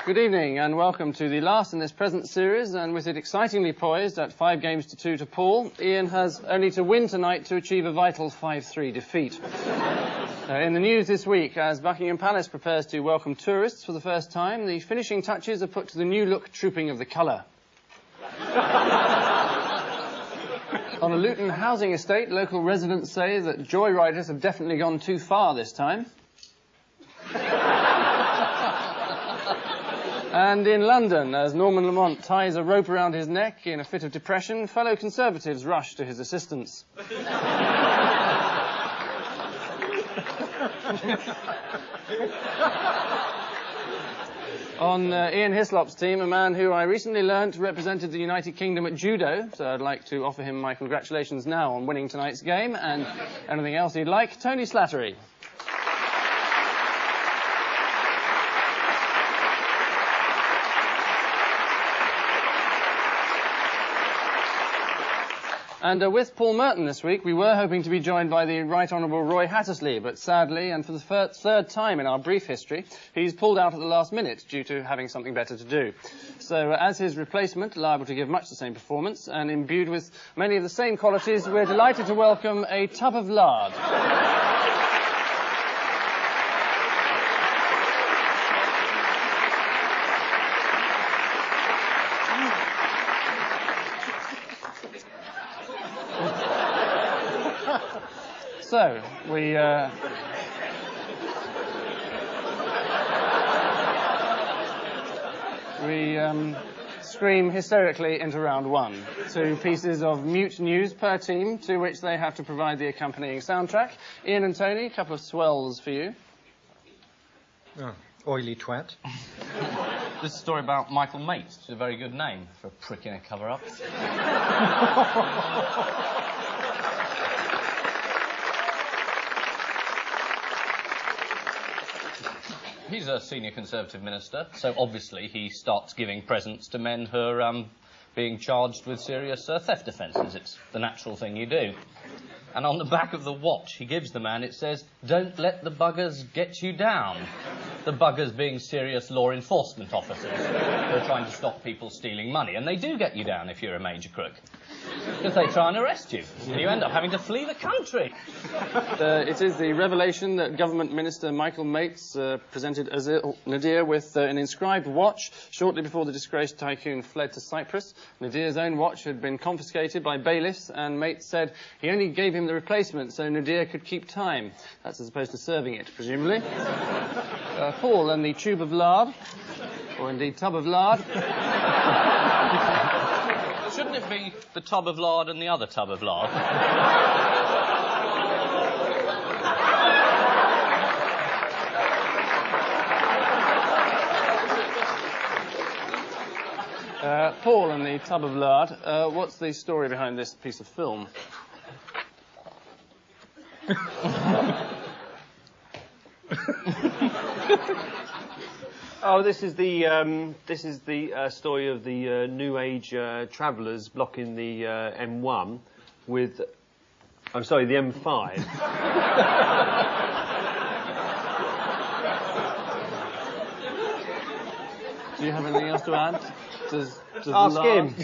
Good evening and welcome to the last in this present series, and with it excitingly poised at 5 games to 2 to Paul, Ian has only to win tonight to achieve a vital 5-3 defeat. In the news this week, as Buckingham Palace prepares to welcome tourists for the first time, the finishing touches are put to the new look trooping of the colour. On a Luton housing estate, local residents say that joyriders have definitely gone too far this time. And in London, as Norman Lamont ties a rope around his neck in a fit of depression, fellow Conservatives rush to his assistance. On Ian Hislop's team, a man who I recently learnt represented the United Kingdom at judo, so I'd like to offer him my congratulations now on winning tonight's game, and anything else he'd like, Tony Slattery. And with Paul Merton this week, we were hoping to be joined by the Right Honourable Roy Hattersley, but sadly, and for the third time in our brief history, he's pulled out at the last minute due to having something better to do. So as his replacement, liable to give much the same performance, and imbued with many of the same qualities, we're delighted to welcome a tub of lard. So, we scream hysterically into round one. 2 pieces of mute news per team, to which they have to provide the accompanying soundtrack. Ian and Tony, a couple of swells for you. Oh, oily twat. This is a story about Michael Yates, which is a very good name for a prick in a cover-up. He's a senior Conservative minister, so obviously he starts giving presents to men who are being charged with serious theft offences. It's the natural thing you do. And on the back of the watch he gives the man, it says, "Don't let the buggers get you down." The buggers being serious law enforcement officers who are trying to stop people stealing money. And they do get you down if you're a major crook, because they try and arrest you, and you end up having to flee the country. It is the revelation that Government Minister Michael Yates presented Azil Nadir with an inscribed watch shortly before the disgraced tycoon fled to Cyprus. Nadir's own watch had been confiscated by bailiffs, and Yates said he only gave him the replacement so Nadir could keep time. That's as opposed to serving it, presumably. Paul and the tube of lard, or indeed tub of lard. Shouldn't it be the tub of lard and the other tub of lard? Paul and the tub of lard, what's the story behind this piece of film? Oh, this is the story of the New Age travellers blocking the M1 with, I'm sorry, the M5. Do you have anything else to add? Does Ask him.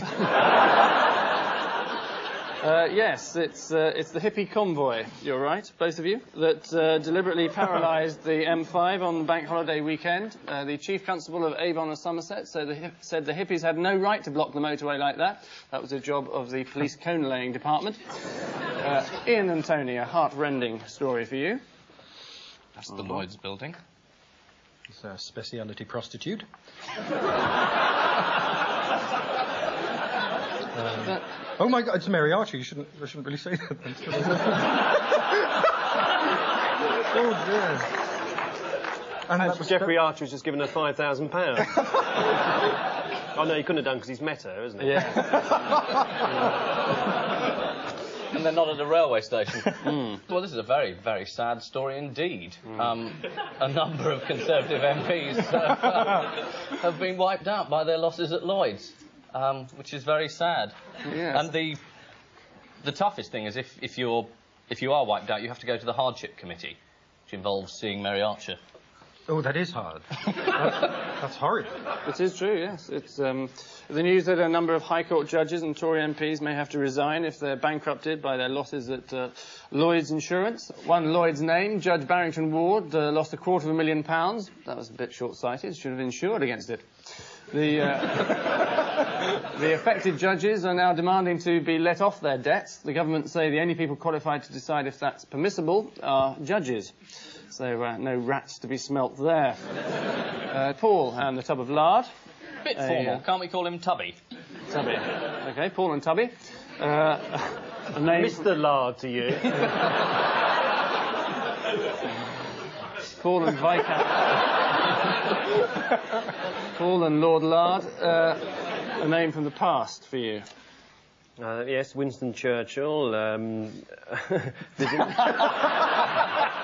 Yes, it's the hippie convoy, you're right, both of you, that deliberately paralysed the M5 on the bank holiday weekend. The Chief Constable of Avon and Somerset said the hippies had no right to block the motorway like that. That was the job of the police cone-laying department. Ian and Tony, a heart-rending story for you. That's the Lloyd's building. It's a speciality prostitute. Oh my God, it's Mary Archer. I shouldn't really say that. Oh dear. And that was Jeffrey Archer has just given her £5,000. Oh no, he couldn't have done because he's met her, isn't he? Yeah. And they're not at a railway station. Well, this is a very, very sad story indeed. A number of Conservative MPs have been wiped out by their losses at Lloyd's. Which is very sad. Yes. And the toughest thing is if you are wiped out, you have to go to the hardship committee, which involves seeing Mary Archer. Oh, that is hard. That's horrid. It is true, yes. It's the news that a number of High Court judges and Tory MPs may have to resign if they're bankrupted by their losses at Lloyd's Insurance. One Lloyd's name, Judge Barrington Ward, lost £250,000. That was a bit short-sighted. Should have insured against it. The affected judges are now demanding to be let off their debts. The government say the only people qualified to decide if that's permissible are judges. So no rats to be smelt there. Paul and the tub of lard. Bit formal. Can't we call him Tubby? Tubby. OK, Paul and Tubby. A name... Mr. Lard to you. Paul and Viscount. Paul and Lord Lard. A name from the past for you. Yes, Winston Churchill,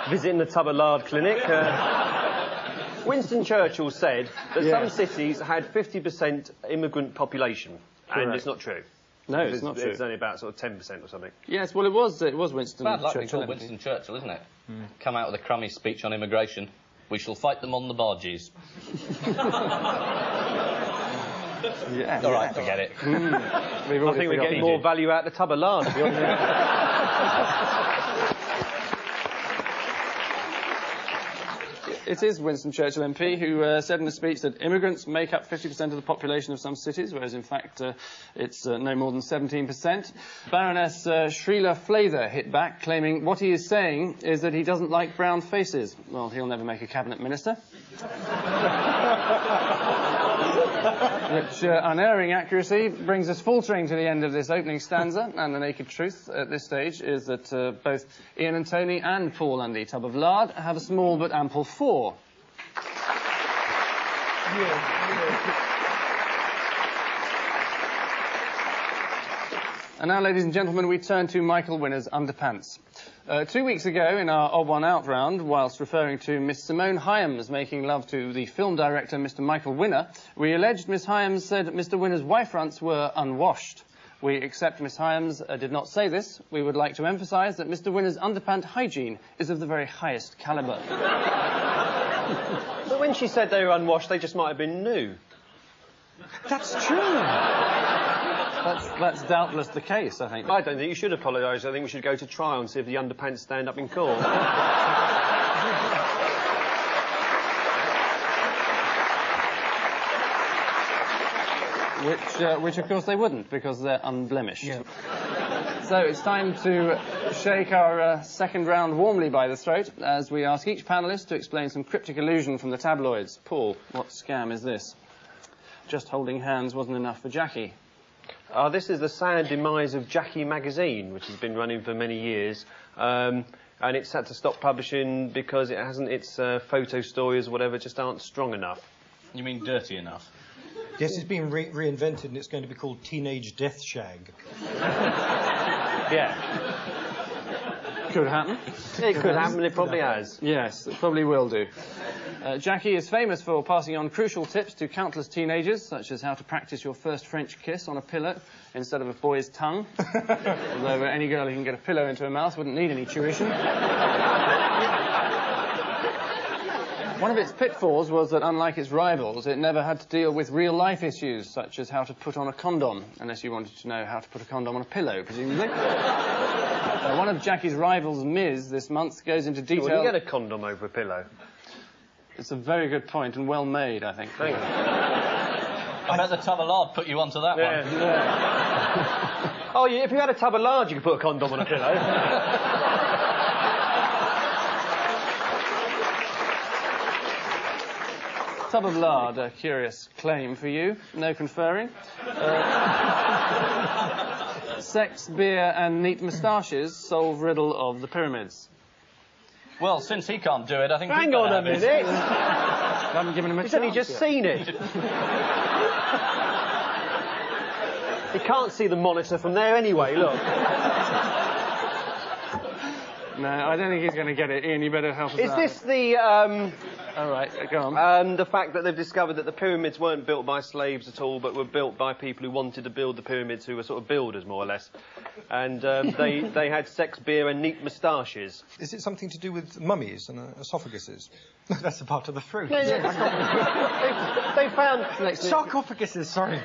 visiting the tub of lard clinic. Winston Churchill said that some cities had 50% immigrant population, and it's not true. No, it's not true. It's only about sort of 10% or something. Yes, well, it was Winston Bad luck Churchill. being called Winston Churchill, isn't it? Come out with a crummy speech on immigration. We shall fight them on the barges. Yeah. All right, forget it. I think we're getting more value out of the tub of lard, to be honest. It is Winston Churchill MP who said in a speech that immigrants make up 50% of the population of some cities, whereas in fact it's no more than 17%. Baroness Shrila Flather hit back, claiming what he is saying is that he doesn't like brown faces. Well, he'll never make a cabinet minister. Which unerring accuracy brings us faltering to the end of this opening stanza, and the naked truth at this stage is that both Ian and Tony and Paul and the tub of lard have a small but ample 4. And now, ladies and gentlemen, we turn to Michael Winner's underpants. 2 weeks ago, in our Odd One Out round, whilst referring to Miss Simone Hyams making love to the film director Mr. Michael Winner, we alleged Miss Hyams said Mr. Winner's wife fronts were unwashed. We accept Miss Hyams did not say this. We would like to emphasise that Mr. Winner's underpant hygiene is of the very highest calibre. But when she said they were unwashed, they just might have been new. That's true. That's doubtless the case, I think. I don't think you should apologise. I think we should go to trial and see if the underpants stand up in court. Which of course they wouldn't, because they're unblemished. Yeah. So it's time to shake our second round warmly by the throat as we ask each panellist to explain some cryptic allusion from the tabloids. Paul, what scam is this? Just holding hands wasn't enough for Jackie. This is the sad demise of Jackie magazine, which has been running for many years. And it's had to stop publishing because it hasn't, its photo stories or whatever just aren't strong enough. You mean dirty enough? Yes, it's been reinvented and it's going to be called Teenage Death Shag. Yeah. Could happen. It could happen, it probably has. Yes, it probably will do. Jackie is famous for passing on crucial tips to countless teenagers, such as how to practice your first French kiss on a pillow instead of a boy's tongue. Although any girl who can get a pillow into her mouth wouldn't need any tuition. One of its pitfalls was that, unlike its rivals, it never had to deal with real-life issues, such as how to put on a condom, unless you wanted to know how to put a condom on a pillow, presumably. One of Jackie's rivals, Ms, this month goes into detail... Well, you get a condom over a pillow. It's a very good point and well made, I think. Thank you. I bet the tub of lard put you onto that one. Yeah. Oh, if you had a tub of lard, you could put a condom on a pillow. Tub of lard, a curious claim for you. No conferring. Sex, beer and neat moustaches solve riddle of the pyramids. Well, since he can't do it, I think... Hang on a minute. You haven't given him a chance. He's only just seen it. He can't see the monitor from there anyway, look. No, I don't think he's going to get it. Ian, you better help us Is out. this the, All right, go on. the fact that they've discovered that the pyramids weren't built by slaves at all, but were built by people who wanted to build the pyramids, who were sort of builders, more or less. And they had sex, beer and neat moustaches. Is it something to do with mummies and esophaguses? That's a part of the throat. They found... Sarcophaguses, sorry.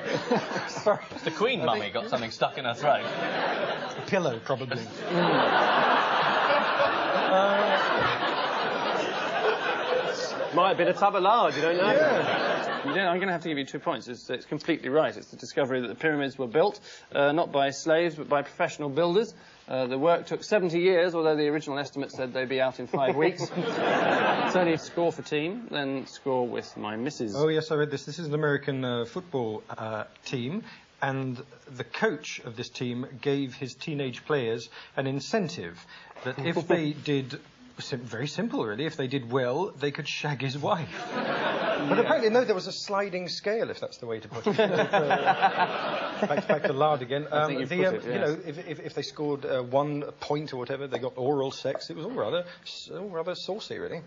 Sorry. The Queen mummy got something stuck in her throat. A pillow, probably. Might have been a tub of lard, you don't know. Yeah, I'm going to have to give you 2 points. It's completely right. It's the discovery that the pyramids were built, not by slaves, but by professional builders. The work took 70 years, although the original estimate said they'd be out in 5 weeks. It's only score for team, then score with my missus. Oh, yes, I read this. This is an American football team, and the coach of this team gave his teenage players an incentive that if they did... Very simple, really. If they did well, they could shag his wife. But apparently, no, there was a sliding scale, if that's the way to put it. back to lard again. I think you put it, yes. You know, if they scored 1 point or whatever, they got oral sex. It was all rather saucy, really.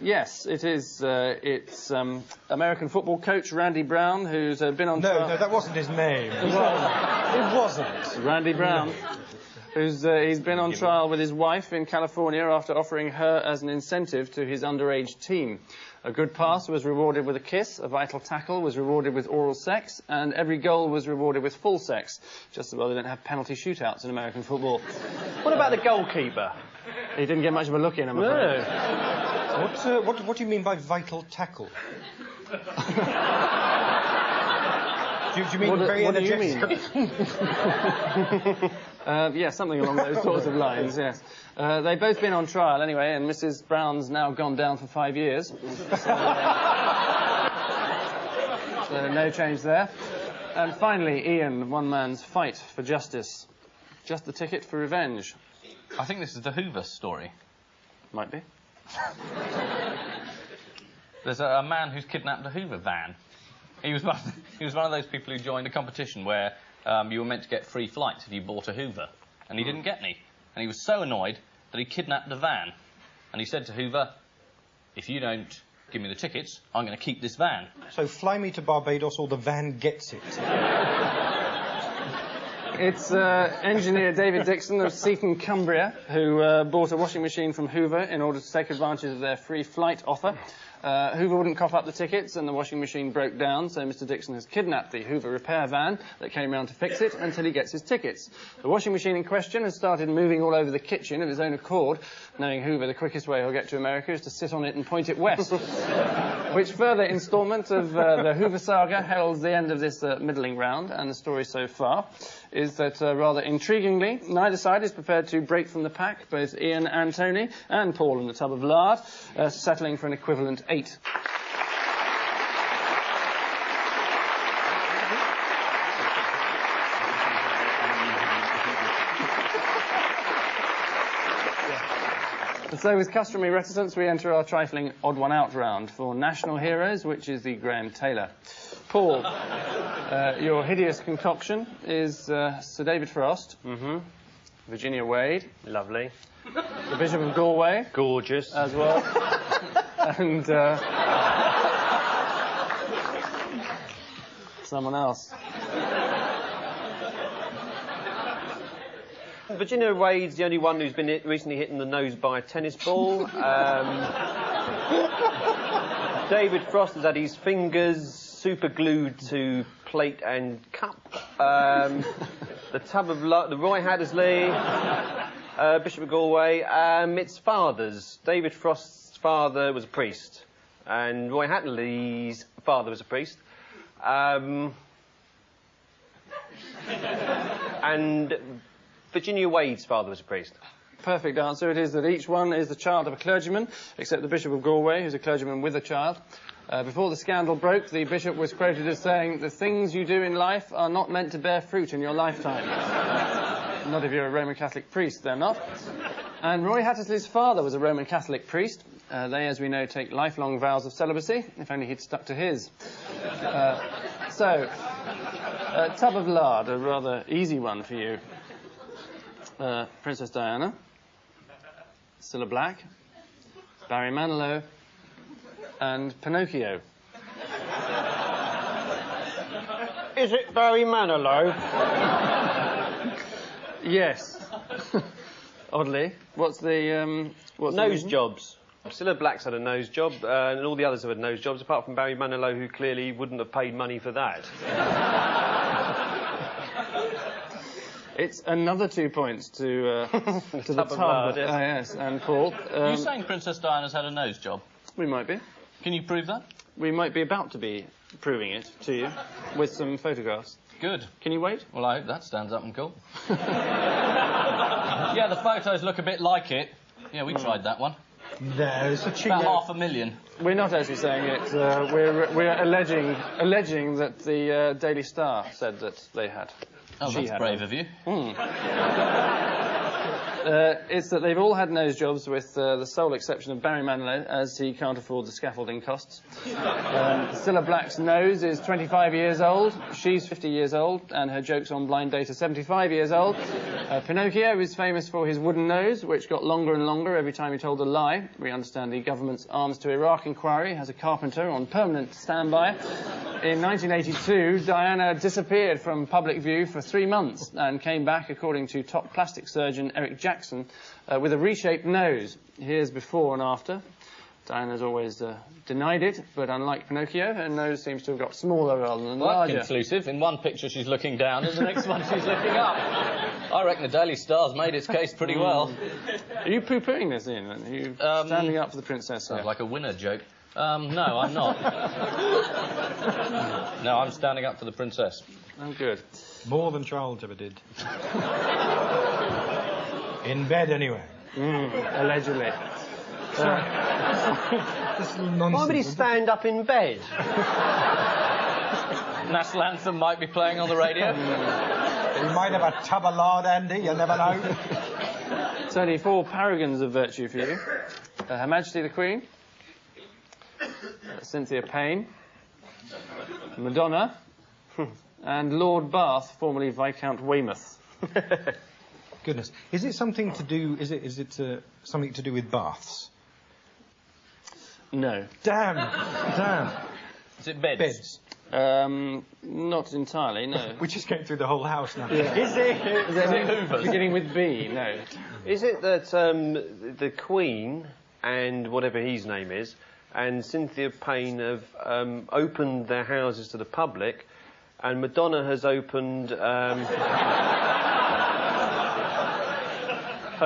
Yes, it is. It's American football coach Randy Brown, who's been on trial. No, that wasn't his name. It wasn't. Randy Brown. He's been on trial with his wife in California after offering her as an incentive to his underage team. A good pass was rewarded with a kiss, a vital tackle was rewarded with oral sex, and every goal was rewarded with full sex. Just as well they don't have penalty shootouts in American football. What about the goalkeeper? He didn't get much of a look in, I'm afraid. No. What do you mean by vital tackle? Do you mean very energetic? What do you mean? Yeah, something along those sorts of lines, yes. They've both been on trial anyway, and Mrs. Brown's now gone down for 5 years. So no change there. And finally, Ian, one man's fight for justice. Just the ticket for revenge. I think this is the Hoover story. Might be. There's a man who's kidnapped a Hoover van. He was one of those people who joined a competition where you were meant to get free flights if you bought a Hoover, and he didn't get any. And he was so annoyed that he kidnapped a van. And he said to Hoover, "If you don't give me the tickets, I'm going to keep this van." So fly me to Barbados or the van gets it. It's engineer David Dixon of Seaton, Cumbria, who bought a washing machine from Hoover in order to take advantage of their free flight offer. Hoover wouldn't cough up the tickets and the washing machine broke down, so Mr. Dixon has kidnapped the Hoover repair van that came round to fix it until he gets his tickets. The washing machine in question has started moving all over the kitchen of his own accord, knowing Hoover the quickest way he'll get to America is to sit on it and point it west. Which further instalment of the Hoover saga heralds the end of this middling round, and the story so far is that, rather intriguingly, neither side is prepared to break from the pack, both Ian and Tony, and Paul in the tub of lard, settling for an equivalent 8. And so, with customary reticence, we enter our trifling odd one out round for National Heroes, which is the Graham Taylor. Paul, your hideous concoction is Sir David Frost, Virginia Wade, Lovely. the Bishop of Galway, Gorgeous. as well, and someone else. Virginia Wade's the only one who's been recently hit in the nose by a tennis ball. David Frost has had his fingers super glued to plate and cup. The tub of the Roy Hattersley, Bishop of Galway. It's fathers. David Frost's father was a priest, and Roy Hattersley's father was a priest. And Virginia Wade's father was a priest. Perfect answer. It is that each one is the child of a clergyman, except the Bishop of Galway, who's a clergyman with a child. Before the scandal broke, the bishop was quoted as saying, "The things you do in life are not meant to bear fruit in your lifetime." Not if you're a Roman Catholic priest, they're not. And Roy Hattersley's father was a Roman Catholic priest. They, as we know, take lifelong vows of celibacy, if only he'd stuck to his. Tub of lard, a rather easy one for you. Princess Diana, Cilla Black, Barry Manilow, and Pinocchio. Is it Barry Manilow? Yes. Oddly. What's the Nose jobs. Cilla Black's had a nose job, and all the others have had nose jobs, apart from Barry Manilow, who clearly wouldn't have paid money for that. It's another 2 points to the tub. Lard, yes. Yes, and Paul. Are you saying Princess Diana's had a nose job? We might be. Can you prove that? We might be about to be proving it to you with some photographs. Good. Can you wait? Well, I hope that stands up and cool. Yeah, the photos look a bit like it. Yeah, we tried that one. No, it's a cheap... About $500,000. We're not actually saying it. We're alleging that the Daily Star said that they had. Oh, that's brave of you. It's that they've all had nose jobs, with the sole exception of Barry Manilow, as he can't afford the scaffolding costs. Cilla Black's nose is 25 years old, she's 50 years old, and her jokes on Blind Date are 75 years old. Pinocchio is famous for his wooden nose, which got longer and longer every time he told a lie. We understand the government's Arms to Iraq inquiry has a carpenter on permanent standby. In 1982, Diana disappeared from public view for 3 months and came back, according to top plastic surgeon Eric Jackson, with a reshaped nose. Here's before and after. Diana's always denied it, but unlike Pinocchio, her nose seems to have got smaller rather than larger. Conclusive. In one picture she's looking down, and the next one she's looking up. I reckon the Daily Star's made its case pretty well. Are you poo-pooing this, Ian? Are you standing up for the princess? Sounds like a winner joke. No, I'm not. No, I'm standing up for the princess. Oh, good. More than Charles ever did. In bed, anyway. Allegedly. This little nonsense. Why would he stand up in bed? National anthem might be playing on the radio. He might have a tub of lard, Andy, you never know. It's only 4 paragons of virtue for you. Her Majesty the Queen, Cynthia Payne, Madonna, and Lord Bath, formerly Viscount Weymouth. Goodness. Is it something to do... Is it something to do with baths? No. Damn. Is it beds? Beds. Not entirely, no. We just came through the whole house now. Yeah. Is it Hoovers? Beginning with B, no. Is it that the Queen and whatever his name is and Cynthia Payne have opened their houses to the public, and Madonna has opened her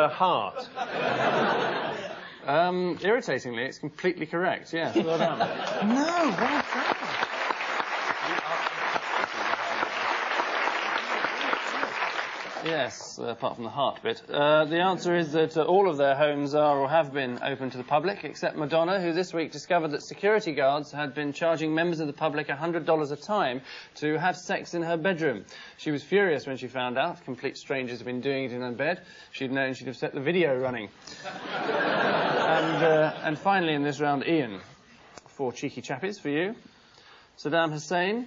heart? Irritatingly, it's completely correct, yes. Well done. No, well done. Yes, apart from the heart bit. The answer is that all of their homes are or have been open to the public, except Madonna, who this week discovered that security guards had been charging members of the public $100 a time to have sex in her bedroom. She was furious when she found out. Complete strangers have been doing it in her bed. She'd known she'd have set the video running. And finally in this round, Ian. 4 cheeky chappies for you. Saddam Hussein,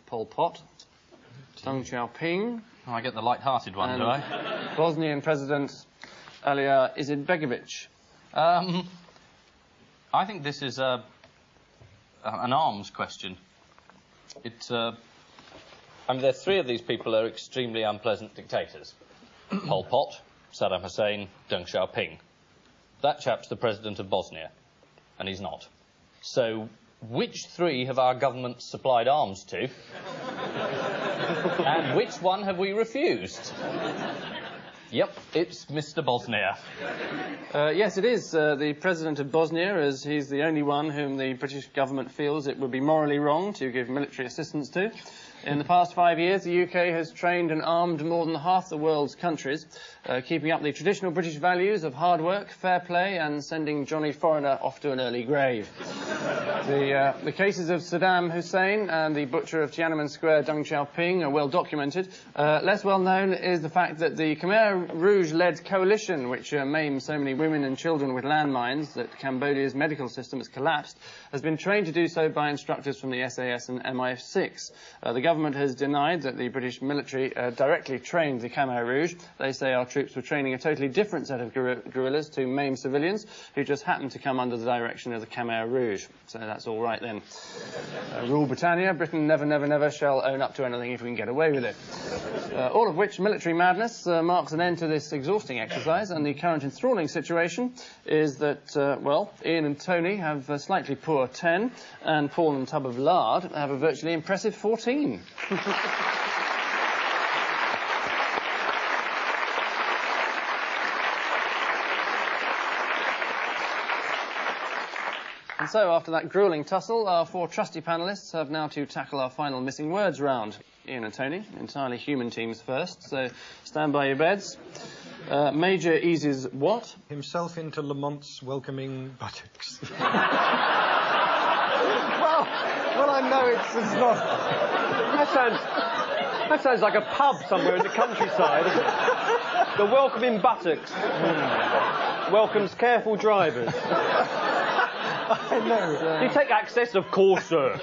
Pol Pot, Deng Xiaoping. Oh, I get the light-hearted one, do I? Bosnian President Alija Izetbegovic. I think this is an arms question. I mean, there are 3 of these people who are extremely unpleasant dictators. Pol Pot, Saddam Hussein, Deng Xiaoping. That chap's the president of Bosnia, and he's not. So, which 3 have our government supplied arms to? And which one have we refused? Yep, it's Mr. Bosnia. Yes, it is the president of Bosnia, as he's the only one whom the British government feels it would be morally wrong to give military assistance to. In the past 5 years, the UK has trained and armed more than half the world's countries, keeping up the traditional British values of hard work, fair play, and sending Johnny Foreigner off to an early grave. The cases of Saddam Hussein and the butcher of Tiananmen Square, Deng Xiaoping, are well documented. Less well known is the fact that the Khmer Rouge-led coalition, which maimed so many women and children with landmines that Cambodia's medical system has collapsed, has been trained to do so by instructors from the SAS and MI6. The government government has denied that the British military directly trained the Khmer Rouge. They say our troops were training a totally different set of guerrillas to maim civilians who just happened to come under the direction of the Khmer Rouge. So that's all right then. Rule Britannia, Britain never, never, never shall own up to anything if we can get away with it. All of which military madness marks an end to this exhausting exercise, and the current enthralling situation is that, well, Ian and Tony have a slightly poor 10, and Paul and Tub of Lard have a virtually impressive 14. And so, after that gruelling tussle, our 4 trusty panellists have now to tackle our final missing words round. Ian and Tony, entirely human teams first, so stand by your beds. Major eases what? Himself into Lamont's welcoming buttocks. Well, I know it's not. That sounds like a pub somewhere in the countryside. The welcoming buttocks. Welcomes careful drivers. I know. Do you take access? Of course, sir.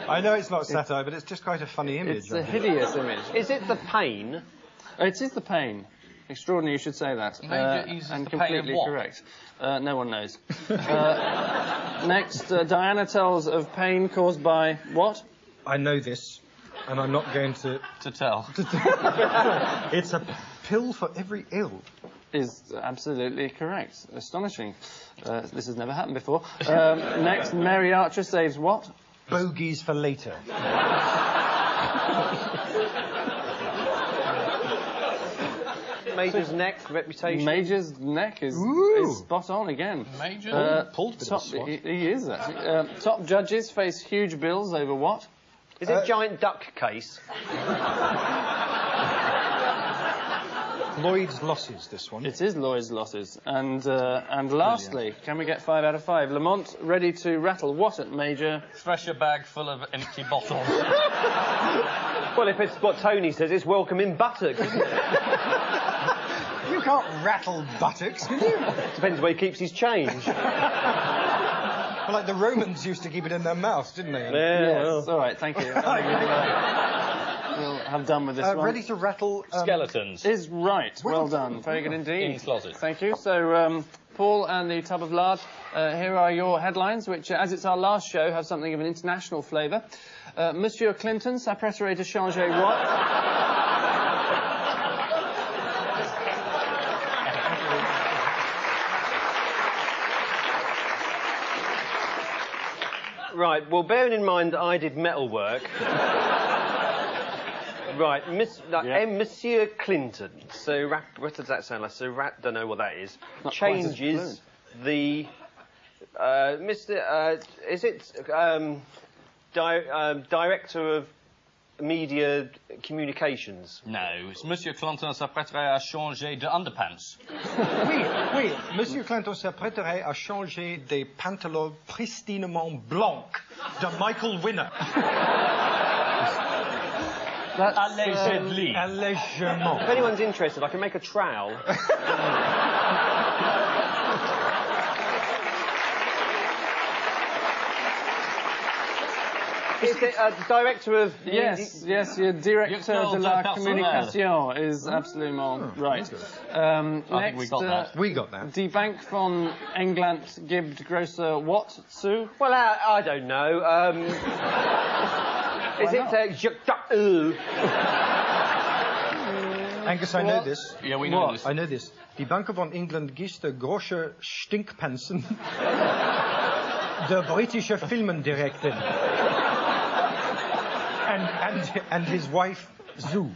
I know it's not satire, but it's just quite a funny image. It's a hideous image. Is it the pain? It is the pain. Extraordinary you should say that. Major eases and the pain of completely what? correct. No one knows. Next, Diana tells of pain caused by what? I know this, and I'm not going to tell. It's a pill for every ill. Is absolutely correct. Astonishing. This has never happened before. Next, Mary Archer saves what? Bogies for later. Major's neck, reputation. Major's neck is spot on again. Major? Pulled a bit of swat. He is, actually. Top judges face huge bills over what? Is it giant duck case? Lloyd's losses, this one. It is Lloyd's losses. And lastly, can we get 5 out of 5? Lamont, ready to rattle what at Major? Thresher bag full of empty bottles. Well, if it's what Tony says, it's welcoming buttocks. You can't rattle buttocks, can you? Depends where he keeps his change. Well, like the Romans used to keep it in their mouths, didn't they? Yes. All right, thank you. We'll have done with this one. Ready to rattle... Skeletons. Is right. Well done. Very good indeed. In closet. Thank you. So, Paul and the Tub of Lard, here are your headlines, which, as it's our last show, have something of an international flavour. Monsieur Clinton s'apprêterait de changer what? Right, well, bearing in mind that I did metal work... Right, Monsieur Clinton. So, what does that sound like? So, don't know what that is. Not changes the... is it... Director of Media Communications? No, it's Monsieur Clinton s'apprêterait à changer de underpants. Oui, Monsieur Clinton s'apprêterait à changer des pantalons pristinement blancs de Michael Winner. Allegedly. Allègement. If anyone's interested, I can make a trowel. Is it director of... Yes, your directeur de la communication is absolutely right. I think we got that. We got that. Die Bank von England gibt große what zu? Well, I don't know. Is it... Angus, I know this. Yeah, we know this. I know this. Die Bank von England gibt große Stinkpansen der britische Filmendirektor. And his wife, Zoo.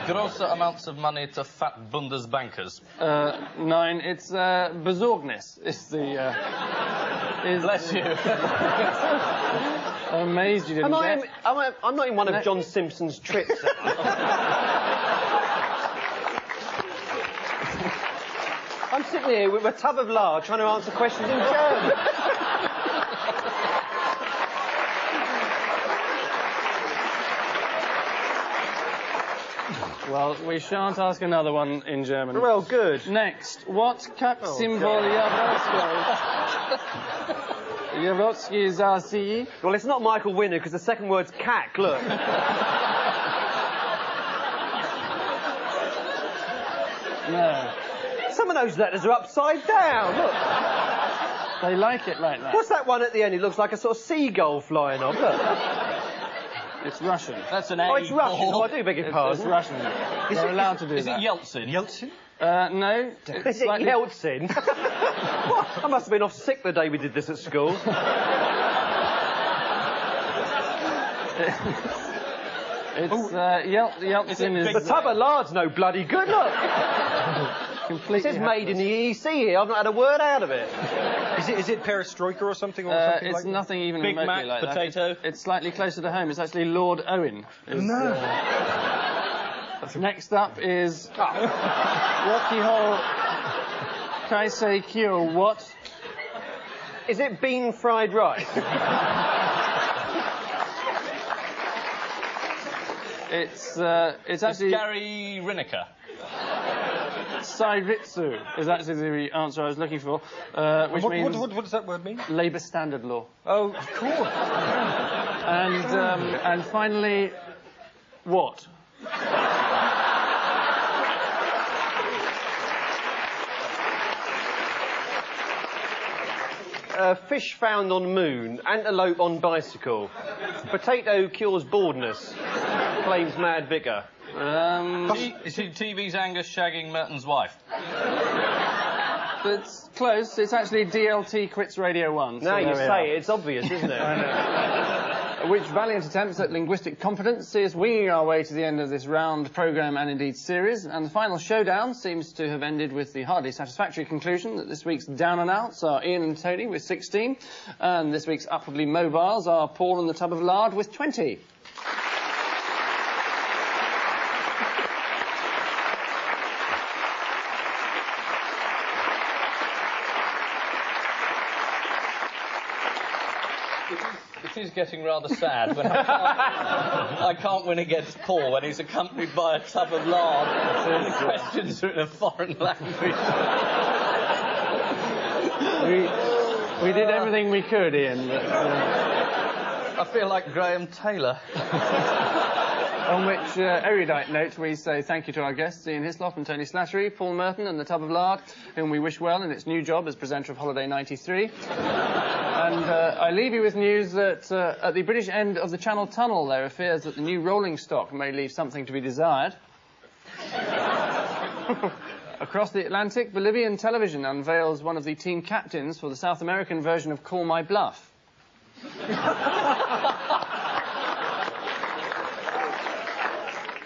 Grosse amounts of money to fat Bundesbankers. 9. It's besorgnis. It's the. Bless you. I'm amazed you didn't get. I'm not in one of John Simpson's trips. I'm sitting here with a tub of lard trying to answer questions in German. Well, we shan't ask another one in German. Well, good. Next, what Kack-Symbol Jawohl? Yarotsky Zarsi. Well, it's not Michael Winner, because the second word's cack, look. No. Some of those letters are upside down, look. They like it like that. What's that one at the end? It looks like a sort of seagull flying off, look. It's Russian. That's an A. Oh, it's Russian. Oh, I do beg your pardon. It's Russian. They're allowed to do Is that. it Yeltsin? Yeltsin? No. Is it Yeltsin? What? I must have been off sick the day we did this at school. Yeltsin is... The tub of lard's no bloody good, look. completely It says made in the EEC here. I've not had a word out of it. Is it perestroika or something? Or something it's like that? nothing even Big remotely Mac, like potato. that. It's slightly closer to home. It's actually Lord Owen. Next up is Wakiho Kaisei Kyo what? Is it bean fried rice? It's actually Gary Lineker. Sairitsu is actually the answer I was looking for, which means What does that word mean? Labour Standard Law. Oh, of course. And finally, what? Fish found on moon. Antelope on bicycle. Potato cures boredness. Claims mad vicar. TV's Angus shagging Merton's wife. It's close. It's actually DLT quits Radio 1. Now you say it, it's obvious, isn't it? I know. Which valiant attempts at linguistic competence sees us winging our way to the end of this round programme and indeed series, and the final showdown seems to have ended with the hardly satisfactory conclusion that this week's down and outs are Ian and Tony with 16, and this week's upwardly mobiles are Paul and the Tub of Lard with 20. It is getting rather sad when I can't win against Paul when he's accompanied by a tub of lard and the questions are in a foreign language. We did everything we could, Ian. But, I feel like Graham Taylor. on which erudite note we say thank you to our guests, Ian Hislop and Tony Slattery, Paul Merton and the Tub of Lard, whom we wish well in its new job as presenter of Holiday 93. And I leave you with news that at the British end of the Channel Tunnel there are fears that the new rolling stock may leave something to be desired. Across the Atlantic, Bolivian television unveils one of the team captains for the South American version of Call My Bluff.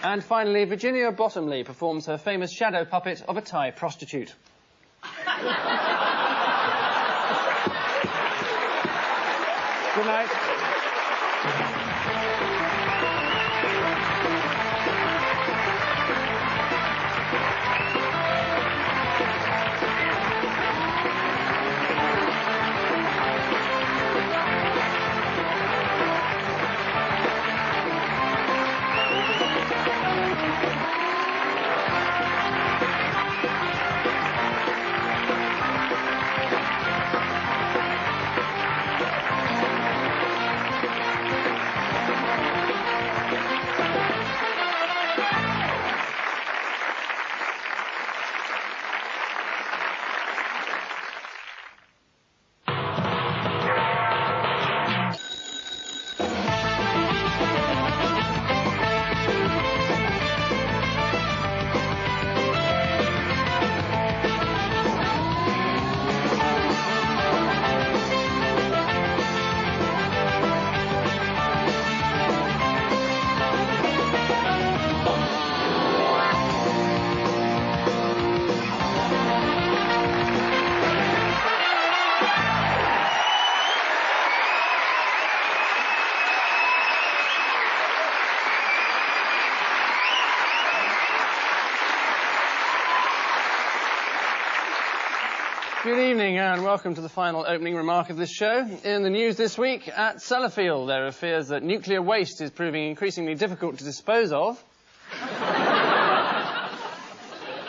And finally, Virginia Bottomley performs her famous shadow puppet of a Thai prostitute. Good night. Good evening and welcome to the final opening remark of this show. In the news this week, at Sellafield there are fears that nuclear waste is proving increasingly difficult to dispose of.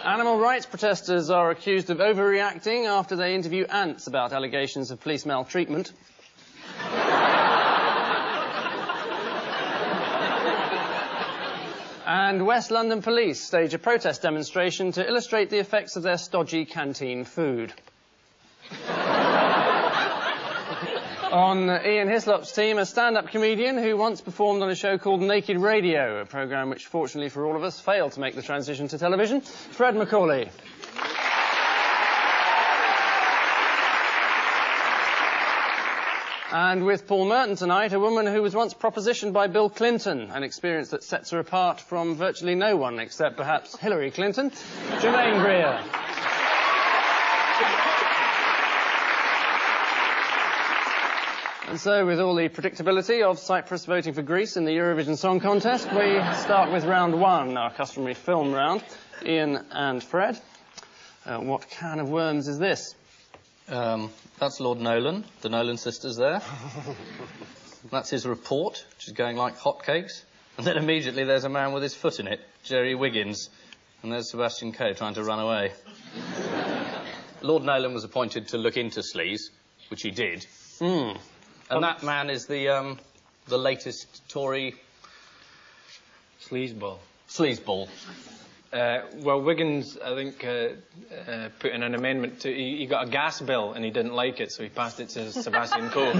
Animal rights protesters are accused of overreacting after they interview ants about allegations of police maltreatment. And West London police stage a protest demonstration to illustrate the effects of their stodgy canteen food. On Ian Hislop's team, a stand-up comedian who once performed on a show called Naked Radio, a programme which, fortunately for all of us, failed to make the transition to television, Fred Macaulay. And with Paul Merton tonight, a woman who was once propositioned by Bill Clinton, an experience that sets her apart from virtually no one except perhaps Hillary Clinton, Jermaine Greer. And so, with all the predictability of Cyprus voting for Greece in the Eurovision Song Contest, we start with round one, our customary film round. Ian and Fred, what can of worms is this? That's Lord Nolan, the Nolan sisters there. That's his report, which is going like hotcakes. And then immediately there's a man with his foot in it, Jerry Wiggins. And there's Sebastian Coe trying to run away. Lord Nolan was appointed to look into sleaze, which he did. And that man is the latest Tory... Sleazeball. Sleazeball. Well, Wiggins, I think, put in an amendment to... He got a gas bill and he didn't like it, so he passed it to Sebastian Coe.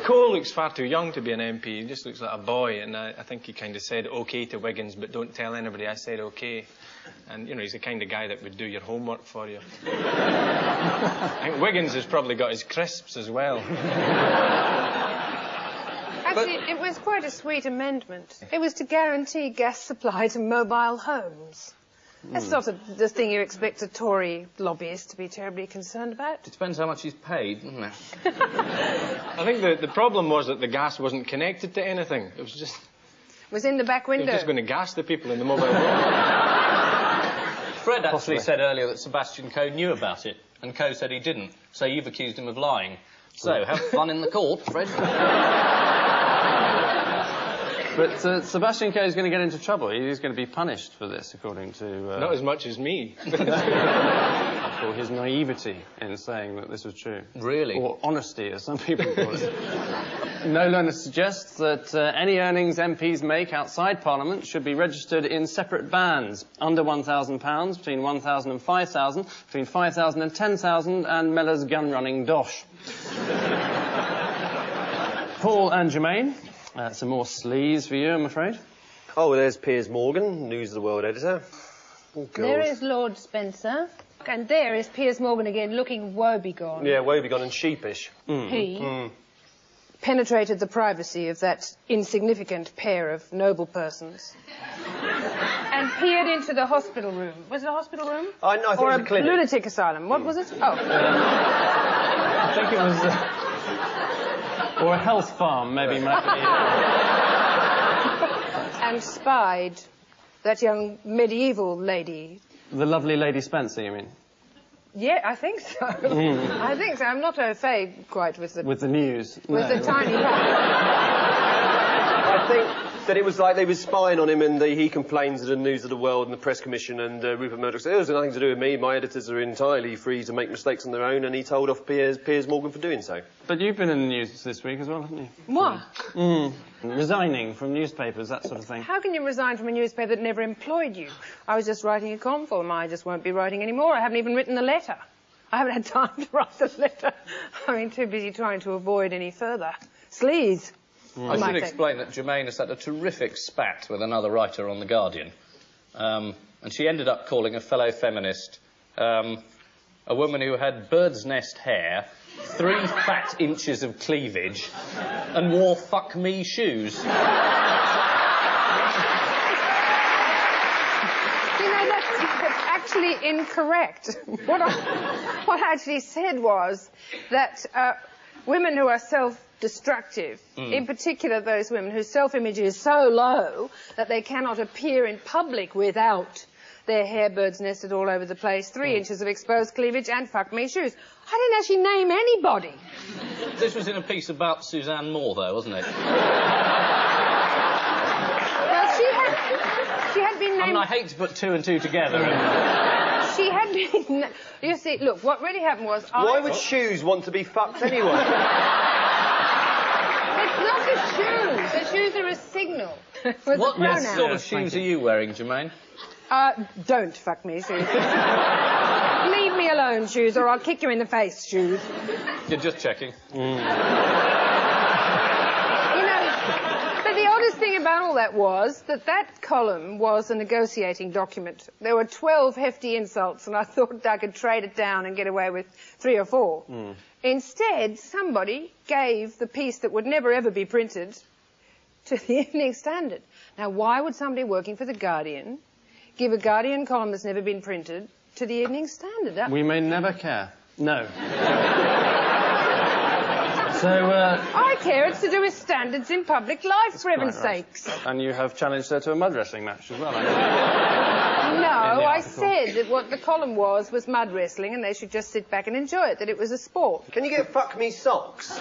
Coe looks far too young to be an MP. He just looks like a boy, and I think he kind of said OK to Wiggins, but don't tell anybody I said OK. And, you know, he's the kind of guy that would do your homework for you. I think Wiggins has probably got his crisps as well. Actually, it was quite a sweet amendment. It was to guarantee gas supply to mobile homes. That's not the thing you expect a Tory lobbyist to be terribly concerned about. It depends how much he's paid, doesn't it? I think the problem was that the gas wasn't connected to anything. It was just... It was in the back window. They were just going to gas the people in the mobile home. Fred actually said earlier that Sebastian Coe knew about it, and Coe said he didn't, so you've accused him of lying. So, have fun in the court, Fred. But Sebastian Coe is going to get into trouble. He's going to be punished for this, according to... Not as much as me. For his naivety in saying that this was true. Really? Or honesty, as some people call it. Nolan suggests that any earnings MPs make outside Parliament should be registered in separate bands. Under £1,000, between 1,000 and 5,000, between 5,000 and 10,000, and Mellor's gun-running dosh. Paul and Jermaine. Some more sleaze for you, I'm afraid. Oh, there's Piers Morgan, News of the World editor. Oh, there is Lord Spencer. And there is Piers Morgan again, looking woebegone. Yeah, woebegone and sheepish. He penetrated the privacy of that insignificant pair of noble persons. And peered into the hospital room. Was it a hospital room? I think or it was a clinic. Lunatic asylum. What was it? Oh. I think it was... or a health farm, maybe. And spied that young medieval lady. The lovely Lady Spencer, you mean? Yeah, I think so. I think so. I'm not au fait quite with the... With the news. With the tiny I think that it was like they were spying on him, and he complains to the News of the World and the Press Commission, and Rupert Murdoch said, it has nothing to do with me, my editors are entirely free to make mistakes on their own, and he told off Piers Morgan for doing so. But you've been in the news this week as well, haven't you? What? Resigning from newspapers, that sort of thing. How can you resign from a newspaper that never employed you? I was just writing a column. I just won't be writing anymore. I haven't even written the letter. I haven't had time to write the letter. I've been too busy trying to avoid any further sleaze. I should explain that Jermaine has had a terrific spat with another writer on The Guardian. And she ended up calling a fellow feminist a woman who had bird's nest hair, 3 fat inches of cleavage, and wore fuck me shoes. You know, that's actually incorrect. What I actually said was that women who are self-destructive, in particular those women whose self-image is so low that they cannot appear in public without their hair birds nested all over the place, 3 inches of exposed cleavage, and fuck me shoes. I didn't actually name anybody. This was in a piece about Suzanne Moore, though, wasn't it? Well, she had been named... I mean, I hate to put 2 and 2 together. She had been... You see, look, what really happened was... Why would shoes want to be fucked anyway? It's not the shoes. The shoes are a signal. What sort of shoes are you wearing, Jermaine? Don't fuck me, seriously. Leave me alone, shoes, or I'll kick you in the face, shoes. You're just checking. You know, but the oddest thing about all that was that column was a negotiating document. There were 12 hefty insults, and I thought I could trade it down and get away with 3 or 4. Instead, somebody gave the piece that would never ever be printed to the Evening Standard. Now, why would somebody working for The Guardian give a Guardian column that's never been printed to the Evening Standard? We may never care. No. So, I care. It's to do with standards in public life, for heaven's sakes. And you have challenged her to a mud wrestling match as well, I No, I said that what the column was mud wrestling, and they should just sit back and enjoy it, that it was a sport. Can you get fuck me socks?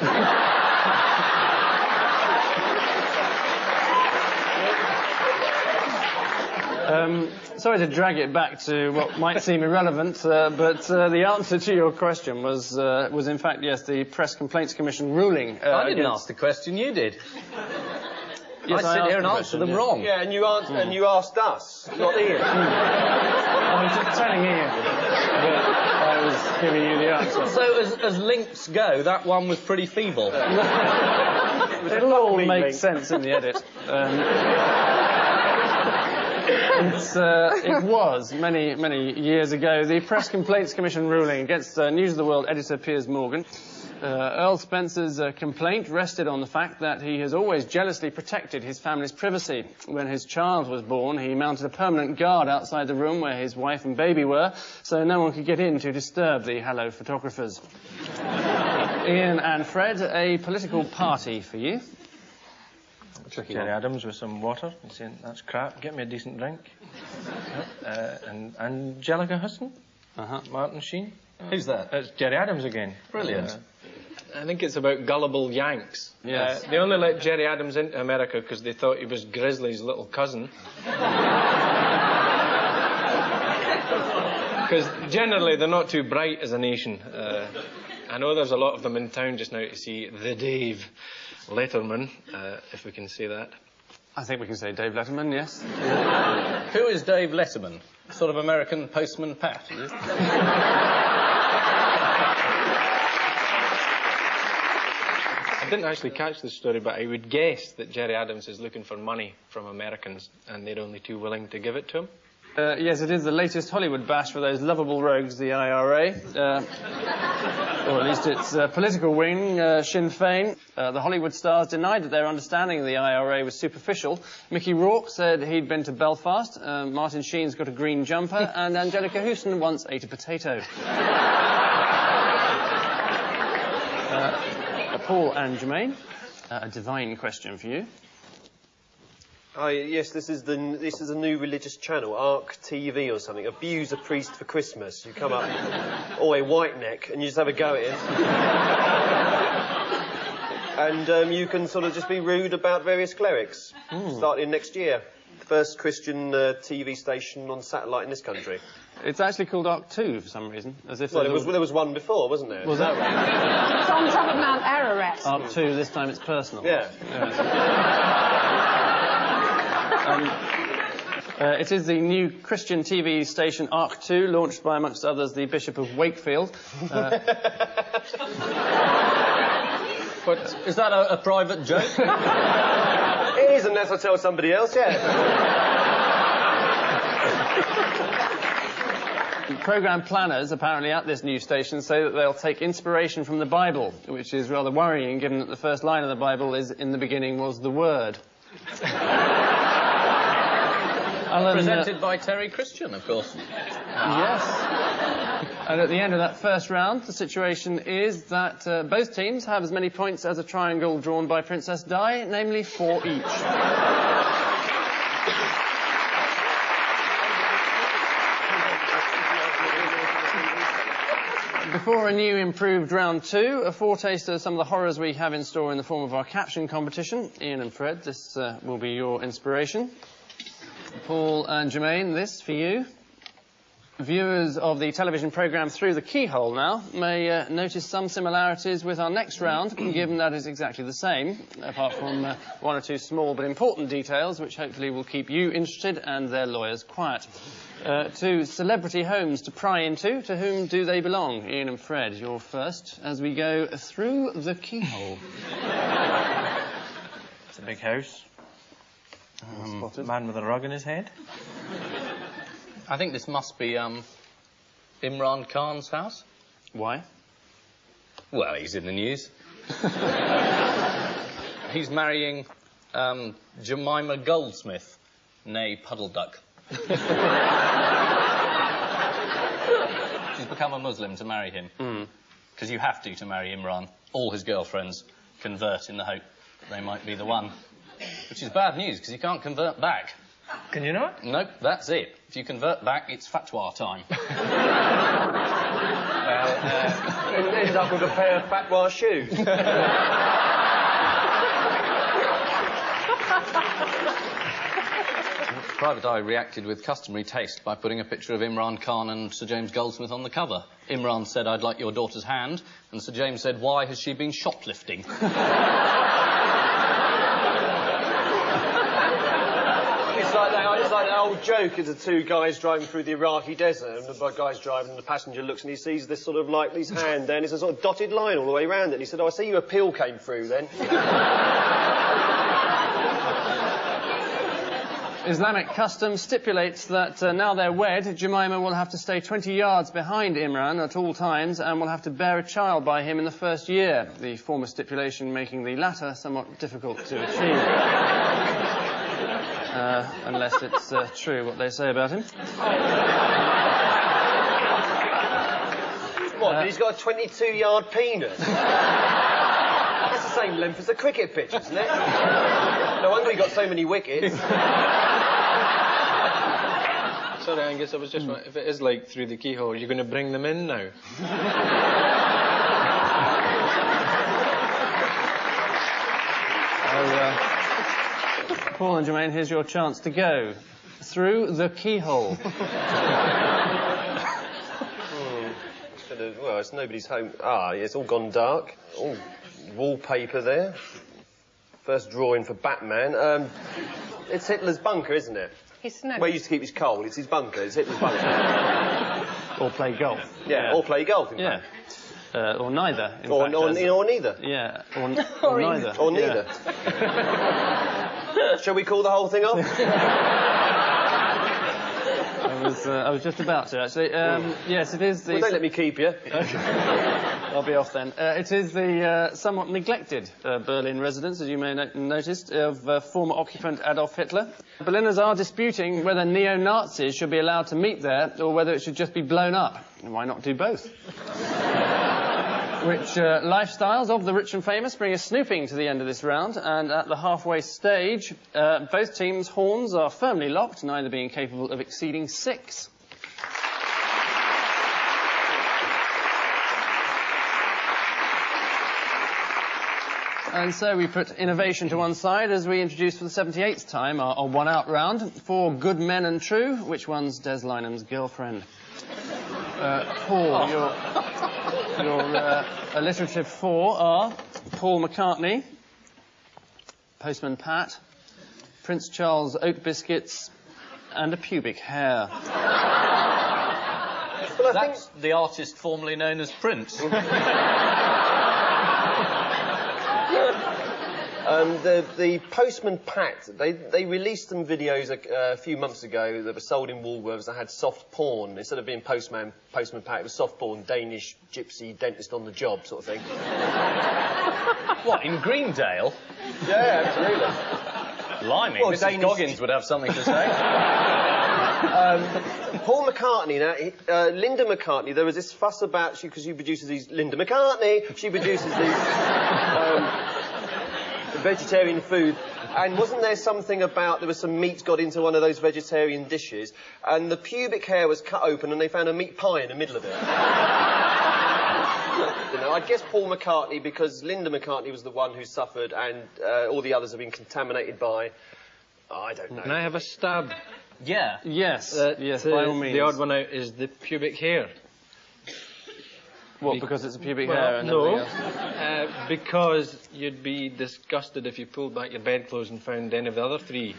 Sorry to drag it back to what might seem irrelevant, but the answer to your question was in fact, yes, the Press Complaints Commission ruling. I didn't ask the question, you did. Yes, I sit here and answer them wrong. Yeah, and you asked us, not Ian. I was just telling Ian that I was giving you the answer. So, as links go, that one was pretty feeble. It'll all make sense in the edit. It was many, many years ago. The Press Complaints Commission ruling against News of the World editor Piers Morgan. Earl Spencer's complaint rested on the fact that he has always jealously protected his family's privacy. When his child was born, he mounted a permanent guard outside the room where his wife and baby were, so no one could get in to disturb the Hello photographers. Ian and Fred, a political party for you. Jerry Adams with some water. He's saying, that's crap, get me a decent drink. And Angelica Huston. Martin Sheen. Who's that? It's Jerry Adams again. Brilliant. I think it's about gullible Yanks. Yes. They only let Jerry Adams into America because they thought he was Grizzly's little cousin. Because generally they're not too bright as a nation. I know there's a lot of them in town just now to see the Dave Letterman, if we can say that. I think we can say Dave Letterman, yes. Who is Dave Letterman? Sort of American Postman Pat, is it? I didn't actually catch the story, but I would guess that Jerry Adams is looking for money from Americans, and they're only too willing to give it to him. Yes, it is the latest Hollywood bash for those lovable rogues, the IRA. Or at least its political wing, Sinn Féin. The Hollywood stars denied that their understanding of the IRA was superficial. Mickey Rourke said he'd been to Belfast. Martin Sheen's got a green jumper. And Angelica Houston once ate a potato. Paul and Jermaine, a divine question for you. Yes, this is a new religious channel, Arc TV or something. Abuse a priest for Christmas. You come up, a white neck, and you just have a go at him. And you can sort of just be rude about various clerics. Starting next year. The first Christian TV station on satellite in this country. It's actually called Arc 2 for some reason. As if there was one before, wasn't there? Was that right? It's on top of Mount Ararat. Arc 2, this time it's personal. Yeah. It is the new Christian TV station Arc 2, launched by, amongst others, the Bishop of Wakefield. But is that a private joke? It is, unless I tell somebody else, yeah. Programme planners, apparently, at this new station say that they'll take inspiration from the Bible, which is rather worrying, given that the first line of the Bible is, in the beginning was the Word. Presented by Terry Christian, of course. Yes. And at the end of that first round, the situation is that both teams have as many points as a triangle drawn by Princess Di, namely 4 each. Before a new improved round 2, a foretaste of some of the horrors we have in store in the form of our caption competition. Ian and Fred, this will be your inspiration. Paul and Jermaine, this for you. Viewers of the television programme Through the Keyhole now may notice some similarities with our next round, given that it's exactly the same, apart from one or two small but important details, which hopefully will keep you interested and their lawyers quiet. Two celebrity homes to pry into. To whom do they belong? Ian and Fred, you're first, as we go through the keyhole. It's a big house. Man with a rug in his head. I think this must be Imran Khan's house. Why? Well, he's in the news. He's marrying Jemima Goldsmith, née Puddle Duck. She's become a Muslim to marry him. Because you have to marry Imran. All his girlfriends convert in the hope that they might be the one. Which is bad news, because you can't convert back. Can you not? Nope, that's it. If you convert back, it's fatwa time. Ends up with a pair of fatwa shoes. Private Eye reacted with customary taste by putting a picture of Imran Khan and Sir James Goldsmith on the cover. Imran said, "I'd like your daughter's hand," and Sir James said, "Why has she been shoplifting?" It's like that old joke of the two guys driving through the Iraqi desert, and the guy's driving and the passenger looks and he sees this sort of like his hand there, and it's a sort of dotted line all the way around it. And he said, "Oh, I see your appeal came through then." Islamic custom stipulates that now they're wed, Jemima will have to stay 20 yards behind Imran at all times and will have to bear a child by him in the first year, the former stipulation making the latter somewhat difficult to achieve. Unless it's true what they say about him. What, he's got a 22-yard penis? That's the same length as a cricket pitch, isn't it? No wonder he got so many wickets. Sorry, Angus, I was just wondering, if it is like Through the Keyhole, you're going to bring them in now? Paul and Jermaine, here's your chance to go through the keyhole. Well, it's nobody's home. Ah, yeah, it's all gone dark. Oh, wallpaper there. First drawing for Batman. It's Hitler's bunker, isn't it? His snow. Where he used to keep his coal. It's his bunker. It's Hitler's bunker. Or play golf. Yeah, or play golf, in fact. Or neither. In or, fact, or neither. Yeah, or neither. Or neither. Shall we call the whole thing off? I was just about to, actually. Yes, it is the... Well, don't let me keep you. I'll be off then. It is the somewhat neglected Berlin residence, as you may noticed, of former occupant Adolf Hitler. Berliners are disputing whether neo-Nazis should be allowed to meet there or whether it should just be blown up. And why not do both? Which lifestyles of the rich and famous bring us snooping to the end of this round, and at the halfway stage, both teams' horns are firmly locked, neither being capable of exceeding 6. And so we put innovation to one side as we introduce for the 78th time our one-out round for Good Men and True. Which one's Des Lynam's girlfriend? Paul, your alliterative 4 are Paul McCartney, Postman Pat, Prince Charles Oat Biscuits, and a pubic hair. Well, that's the artist formerly known as Prince. The Postman Pat, they released some videos a few months ago that were sold in Woolworths that had soft porn. Instead of being Postman Pat, it was soft porn, Danish, gypsy, dentist on the job sort of thing. What, in Greendale? Yeah, absolutely. Blimey, Well, Mrs. Goggins would have something to say. Paul McCartney, now, Linda McCartney, there was this fuss about, because she produces these, Linda McCartney, she produces these vegetarian food, and wasn't there something about, there was some meat got into one of those vegetarian dishes, and the pubic hair was cut open and they found a meat pie in the middle of it. You know, I guess Paul McCartney, because Linda McCartney was the one who suffered and all the others have been contaminated by, I don't know. Can I have a stab Yeah. Yes. Yes, by all means. The odd one out is the pubic hair. What, because it's a pubic hair and no, everything else? because you'd be disgusted if you pulled back your bedclothes and found any of the other three.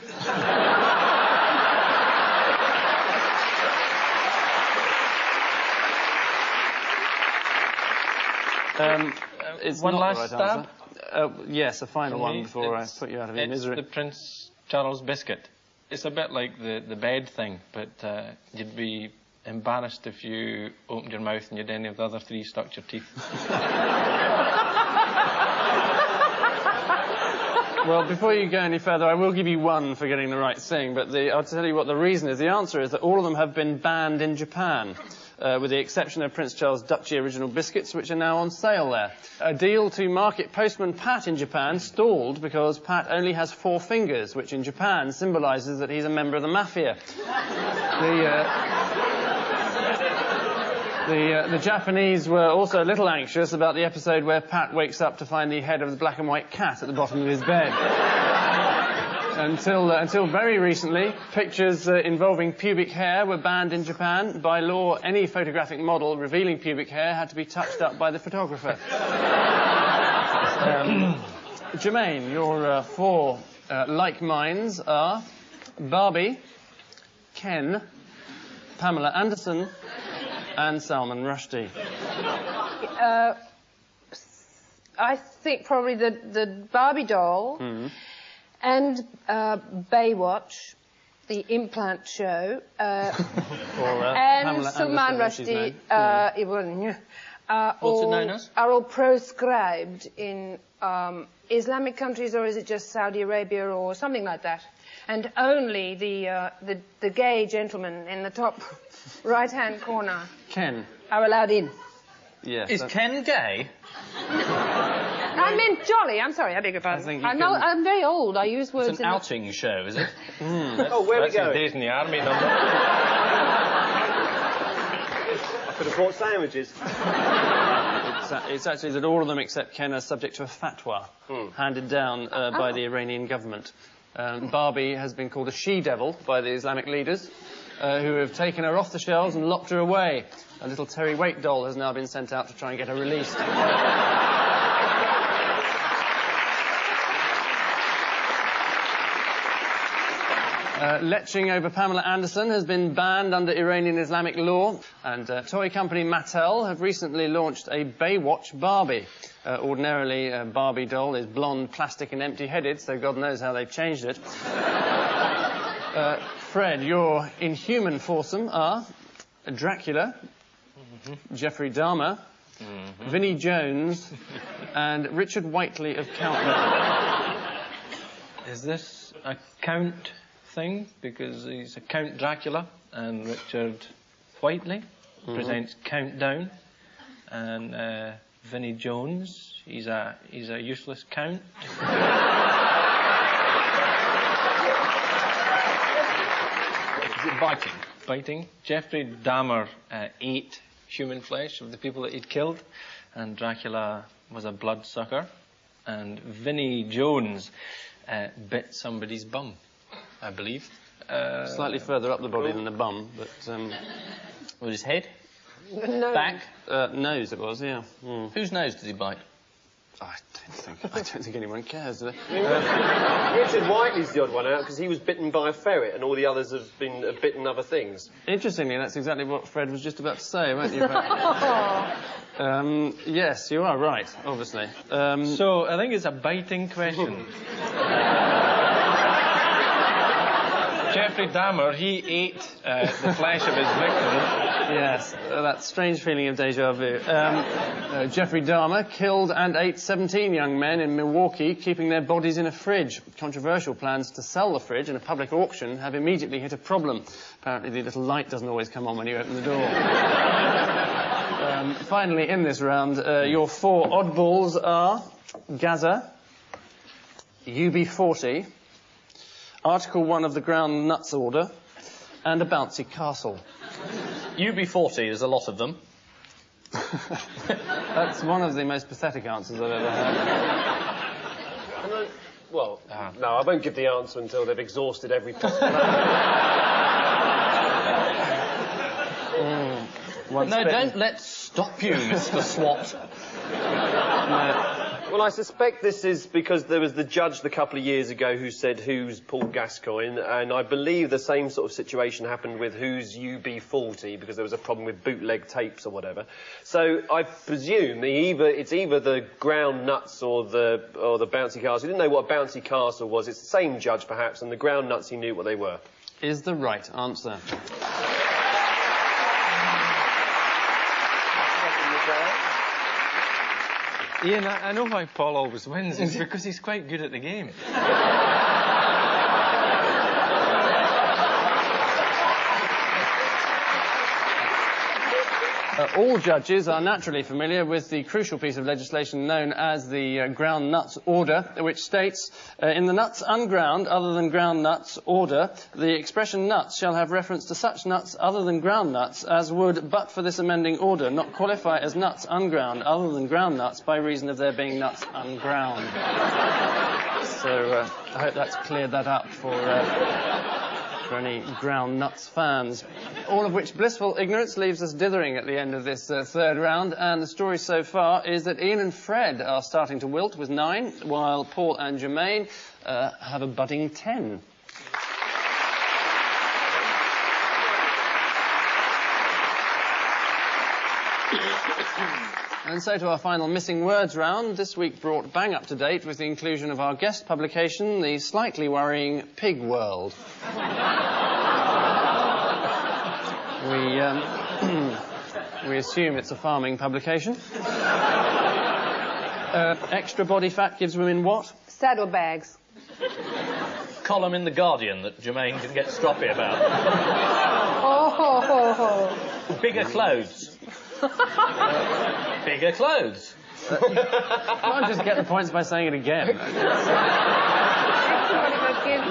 It's One not last the right stab? answer. Yes, a final one Me, before I it's- put you out of your It's misery. the Prince Charles biscuit. It's a bit like the bed thing, but you'd be embarrassed if you opened your mouth and you'd any of the other three stuck to your teeth. Well, before you go any further, I will give you one for getting the right thing, but I'll tell you what the reason is. The answer is that all of them have been banned in Japan, with the exception of Prince Charles' Duchy Original Biscuits, which are now on sale there. A deal to market postman Pat in Japan stalled because Pat only has 4 fingers, which in Japan symbolises that he's a member of the mafia. The Japanese were also a little anxious about the episode where Pat wakes up to find the head of the black and white cat at the bottom of his bed. Until very recently, pictures involving pubic hair were banned in Japan. By law, any photographic model revealing pubic hair had to be touched up by the photographer. Jermaine, your 4 like minds are Barbie, Ken, Pamela Anderson, and Salman Rushdie. I think probably the Barbie doll and Baywatch, the implant show, and Pamela Salman Anderson, Rushdie, What's it known as? are all proscribed in Islamic countries, or is it just Saudi Arabia or something like that? And only the gay gentlemen in the top right-hand corner Ken. are allowed in. Yes. Is Ken gay? I meant jolly. I'm sorry, I beg your pardon. I think you I'm very old. I use words It's an outing show, is it? Oh, where we That's his going? days in the army number. I could have bought sandwiches. It's actually that all of them except Ken are subject to a fatwa handed down by the Iranian government. Barbie has been called a she-devil by the Islamic leaders, who have taken her off the shelves and locked her away. A little Terry Waite doll has now been sent out to try and get her released. Leching over Pamela Anderson has been banned under Iranian Islamic law, and toy company Mattel have recently launched a Baywatch Barbie. Ordinarily, a Barbie doll is blonde, plastic and empty-headed, so God knows how they've changed it. Fred, your inhuman foursome are Dracula, Jeffrey Dahmer, Vinnie Jones, and Richard Whiteley of Countdown. Is this a Count thing? Because he's a Count Dracula, and Richard Whiteley presents Countdown, and Vinnie Jones, he's a useless count. Is it biting? Biting. Jeffrey Dahmer ate human flesh of the people that he'd killed, and Dracula was a bloodsucker, and Vinnie Jones bit somebody's bum, I believe. Slightly further up the body than the bum, but... With his head? No. Back? nose it was, yeah. Whose nose did he bite? I don't think anyone cares, do they? Richard Whiteley's the odd one out because he was bitten by a ferret and all the others have been bitten other things. Interestingly, that's exactly what Fred was just about to say, weren't you? Yes, you are right, obviously. So I think it's a biting question. Jeffrey Dahmer, he ate the flesh of his victims. Yes, that strange feeling of déjà vu. Jeffrey Dahmer killed and ate 17 young men in Milwaukee, keeping their bodies in a fridge. Controversial plans to sell the fridge in a public auction have immediately hit a problem. Apparently the little light doesn't always come on when you open the door. Finally, in this round, your 4 oddballs are Gaza, UB40, Article 1 of the Ground Nuts Order, and a bouncy castle. UB40, there's a lot of them. That's one of the most pathetic answers I've ever heard. Well, no, I won't give the answer until they've exhausted every possible No, don't let's stop you, Mr. Swat. Well, I suspect this is because there was the judge a couple of years ago who said who's Paul Gascoigne, and I believe the same sort of situation happened with who's UB40 because there was a problem with bootleg tapes or whatever. So I presume it's either the ground nuts or the bouncy castle. He didn't know what a bouncy castle was. It's the same judge perhaps, and the ground nuts he knew what they were. Is the right answer. Ian, I know why Paul always wins. It's because he's quite good at the game. All judges are naturally familiar with the crucial piece of legislation known as the ground nuts order, which states, in the nuts unground other than ground nuts order, the expression nuts shall have reference to such nuts other than ground nuts as would, but for this amending order, not qualify as nuts unground other than ground nuts by reason of there being nuts unground. So I hope that's cleared that up for any ground nuts fans. All of which blissful ignorance leaves us dithering at the end of this third round, and the story so far is that Ian and Fred are starting to wilt with 9, while Paul and Jermaine have a budding 10. And so to our final missing words round, this week brought bang up to date with the inclusion of our guest publication, the slightly worrying Pig World. We assume it's a farming publication. Extra body fat gives women what? Saddlebags. Column in The Guardian that Jermaine can get stroppy about. Bigger clothes. Bigger clothes. Can't just get the points by saying it again.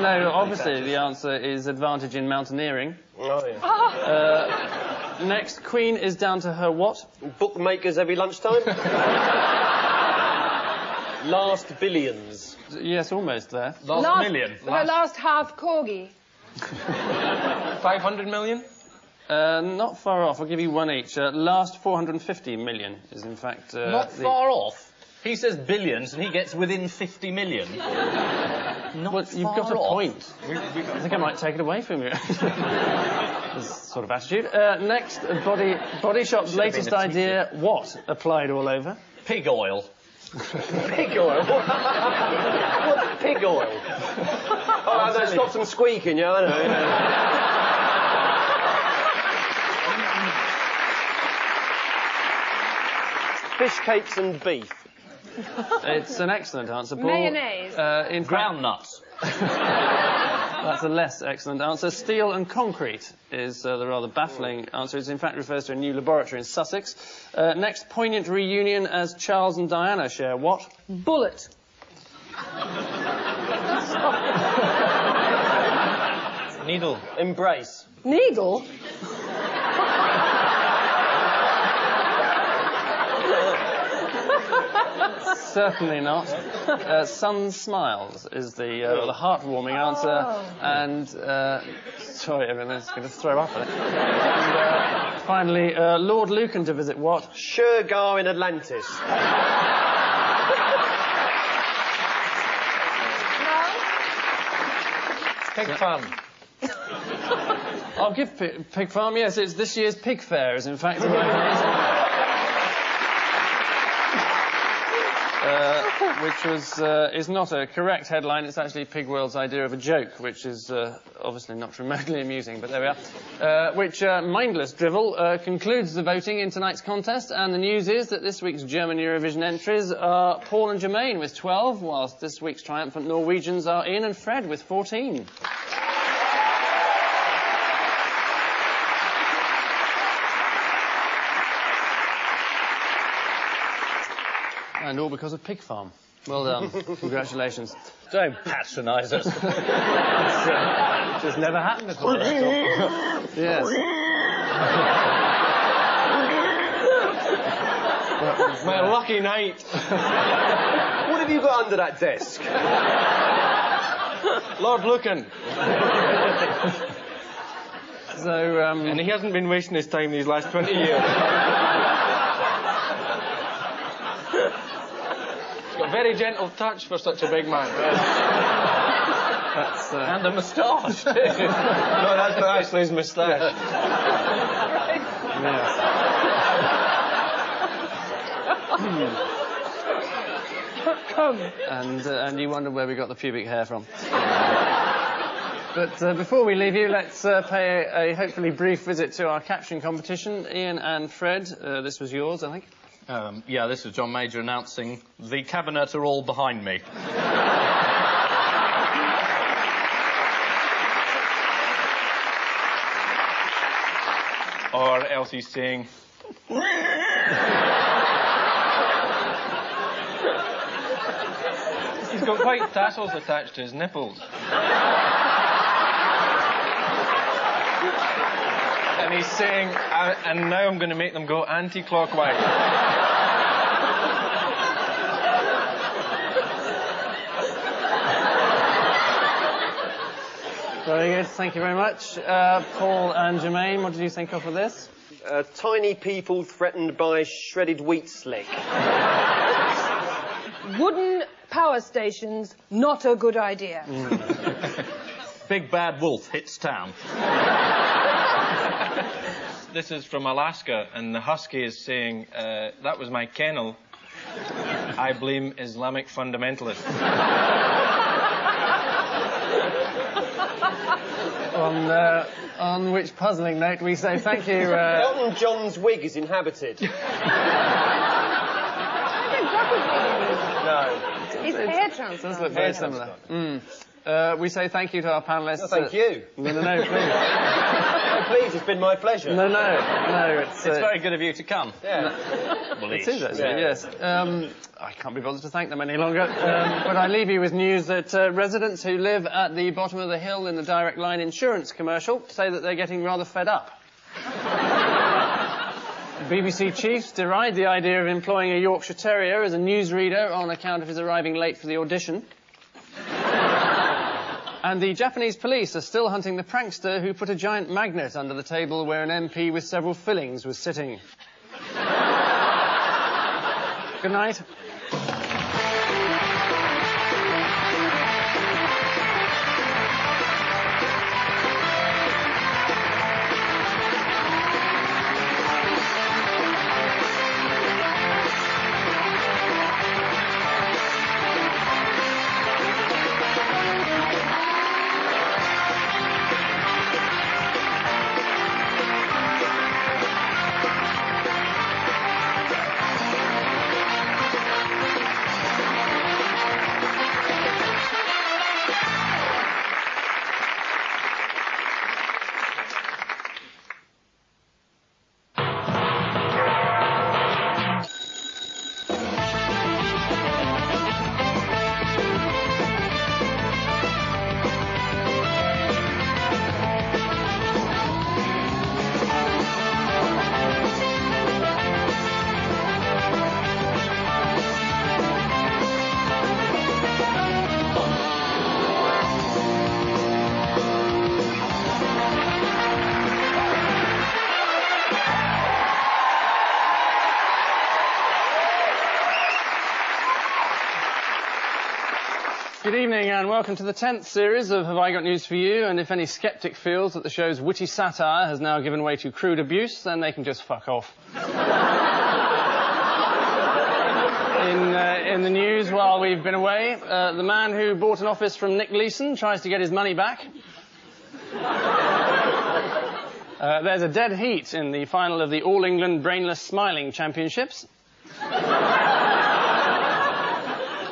No, obviously the answer is advantage in mountaineering. Oh, yeah. Next, Queen is down to her what? Bookmakers every lunchtime? Last billions. Yes, almost there. Last million. Her last half corgi. 500 million? Not far off. I'll give you one each. Last 450 million is in fact... Not far off. He says billions and he gets within 50 million. Not well, you've got a off. point. I think I might take it away from you. This sort of attitude. Next, Body Shop's latest idea, what? Applied all over. Pig oil. Pig oil? What's pig oil? Oh, that stops them squeaking, yeah, I know. Fish cakes and beef. It's an excellent answer, Paul. Mayonnaise. In Ground nuts. That's a less excellent answer. Steel and concrete is the rather baffling answer. It in fact refers to a new laboratory in Sussex. Next, poignant reunion as Charles and Diana share what? Bullet. Needle. Embrace. Needle? Certainly not. Sun smiles is the heartwarming answer. And, sorry, everyone's going to throw up at it. And, finally, Lord Lucan to visit what? Shergar in Atlantis. Pig farm. I'll give Pig Farm, yes, it's this year's Pig Fair, is in fact the right answer. Which is not a correct headline. It's actually Pig World's idea of a joke, which is obviously not remotely amusing, but there we are. Which mindless drivel concludes the voting in tonight's contest, and the news is that this week's German Eurovision entries are Paul and Jermaine with 12, whilst this week's triumphant Norwegians are Ian and Fred with 14. And all because of Pig Farm. Well done. Congratulations. Don't patronise us. It's just never happened before. Yes. My lucky night. What have you got under that desk? Lord Lucan. So, And he hasn't been wasting his time these last 20 years. He's got a very gentle touch for such a big man. that's, And a moustache, too. No, that's not actually his moustache. and you wonder where we got the pubic hair from. But before we leave you, let's pay a hopefully brief visit to our caption competition. Ian and Fred, this was yours, I think. Yeah, this is John Major announcing the cabinet are all behind me. Or else he's saying... He's got white tassels attached to his nipples. And he's saying, and now I'm going to make them go anti-clockwise. Very good, thank you very much. Paul and Jermaine, what did you think of this? Tiny people threatened by shredded wheat slick. Wooden power stations, not a good idea. Big bad wolf hits town. This is from Alaska, and the husky is saying, that was my kennel. I blame Islamic fundamentalists. On which puzzling note we say thank you... Elton John's wig is inhabited. No. His hair transplant. Does look very similar. We say thank you to our panellists. No, thank you. No, please. No, please, it's been my pleasure. No, it's very good of you to come. Yeah. Well, it is, actually, yes. I can't be bothered to thank them any longer. But I leave you with news that residents who live at the bottom of the hill in the Direct Line insurance commercial say that they're getting rather fed up. BBC chiefs deride the idea of employing a Yorkshire Terrier as a newsreader on account of his arriving late for the audition. And the Japanese police are still hunting the prankster who put a giant magnet under the table where an MP with several fillings was sitting. Good night. Good evening and welcome to the 10th series of Have I Got News For You, and if any sceptic feels that the show's witty satire has now given way to crude abuse, then they can just fuck off. In the news while we've been away, the man who bought an office from Nick Leeson tries to get his money back. There's a dead heat in the final of the All England Brainless Smiling Championships.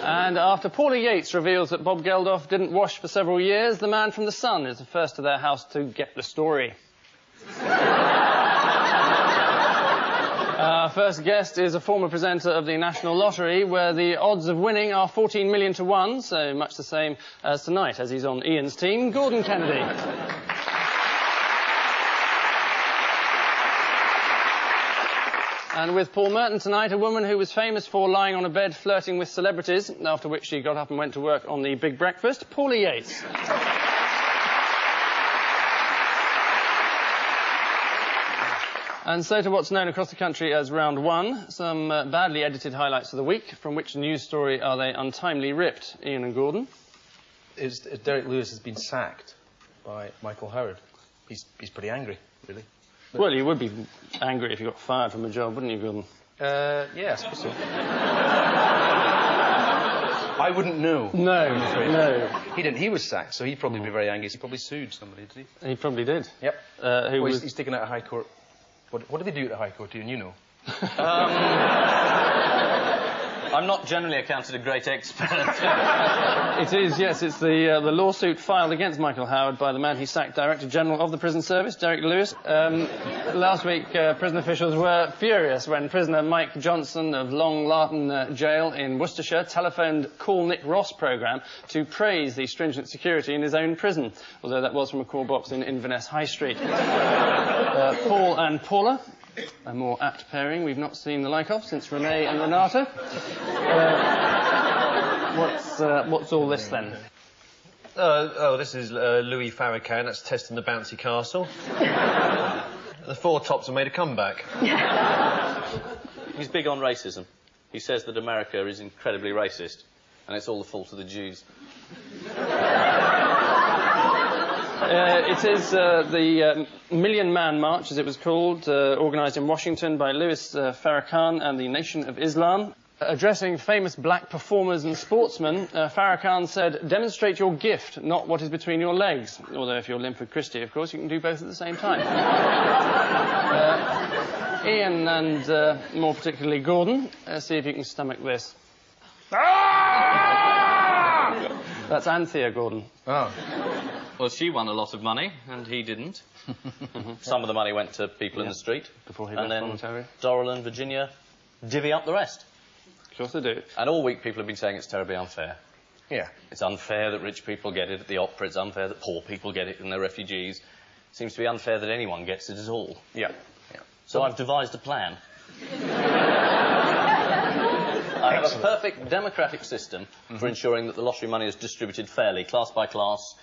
And after Paula Yates reveals that Bob Geldof didn't wash for several years, the man from The Sun is the first to their house to get the story. Our first guest is a former presenter of the National Lottery, where the odds of winning are 14 million to 1, so much the same as tonight, as he's on Ian's team, Gordon Kennedy. And with Paul Merton tonight, a woman who was famous for lying on a bed flirting with celebrities, after which she got up and went to work on the Big Breakfast, Paula Yates. And so to what's known across the country as Round 1, some badly edited highlights of the week. From which news story are they untimely ripped? Ian and Gordon. Derek Lewis has been sacked by Michael Howard. He's pretty angry, really. Well, you would be angry if you got fired from a job, wouldn't you, Gordon? Yeah, I suppose so. I wouldn't know. No. He didn't. He was sacked, so he'd probably be very angry. He probably sued somebody, did he? He probably did. Yep. He's taken out of High Court. What did they do at the High Court, Ian? You know. I'm not generally accounted a great expert. It is, yes. It's the lawsuit filed against Michael Howard by the man he sacked, Director General of the Prison Service, Derek Lewis. Last week, prison officials were furious when prisoner Mike Johnson of Long Larton Jail in Worcestershire telephoned Call Nick Ross programme to praise the stringent security in his own prison, although that was from a call box in Inverness High Street. Paul and Paula. A more apt pairing we've not seen the like of since Renee and Renata. What's all this then? This is Louis Farrakhan. That's testing the bouncy castle. The Four Tops have made a comeback. He's big on racism. He says that America is incredibly racist, and it's all the fault of the Jews. It is the Million Man March, as it was called, organised in Washington by Louis Farrakhan and the Nation of Islam. Addressing famous black performers and sportsmen, Farrakhan said, "Demonstrate your gift, not what is between your legs." Although if you're Linford Christie, of course, you can do both at the same time. Ian and, more particularly, Gordon, see if you can stomach this. That's Anthea, Gordon. Oh. Well, she won a lot of money, and he didn't. Some of the money went to people in the street. Before he and left then voluntary. Doral and Virginia divvy up the rest. Of course they do. And all week people have been saying it's terribly unfair. Yeah. It's unfair that rich people get it at the opera. It's unfair that poor people get it and they're refugees. It seems to be unfair that anyone gets it at all. Yeah. So I've devised a plan. I have a perfect democratic system for ensuring that the lottery money is distributed fairly, class by class,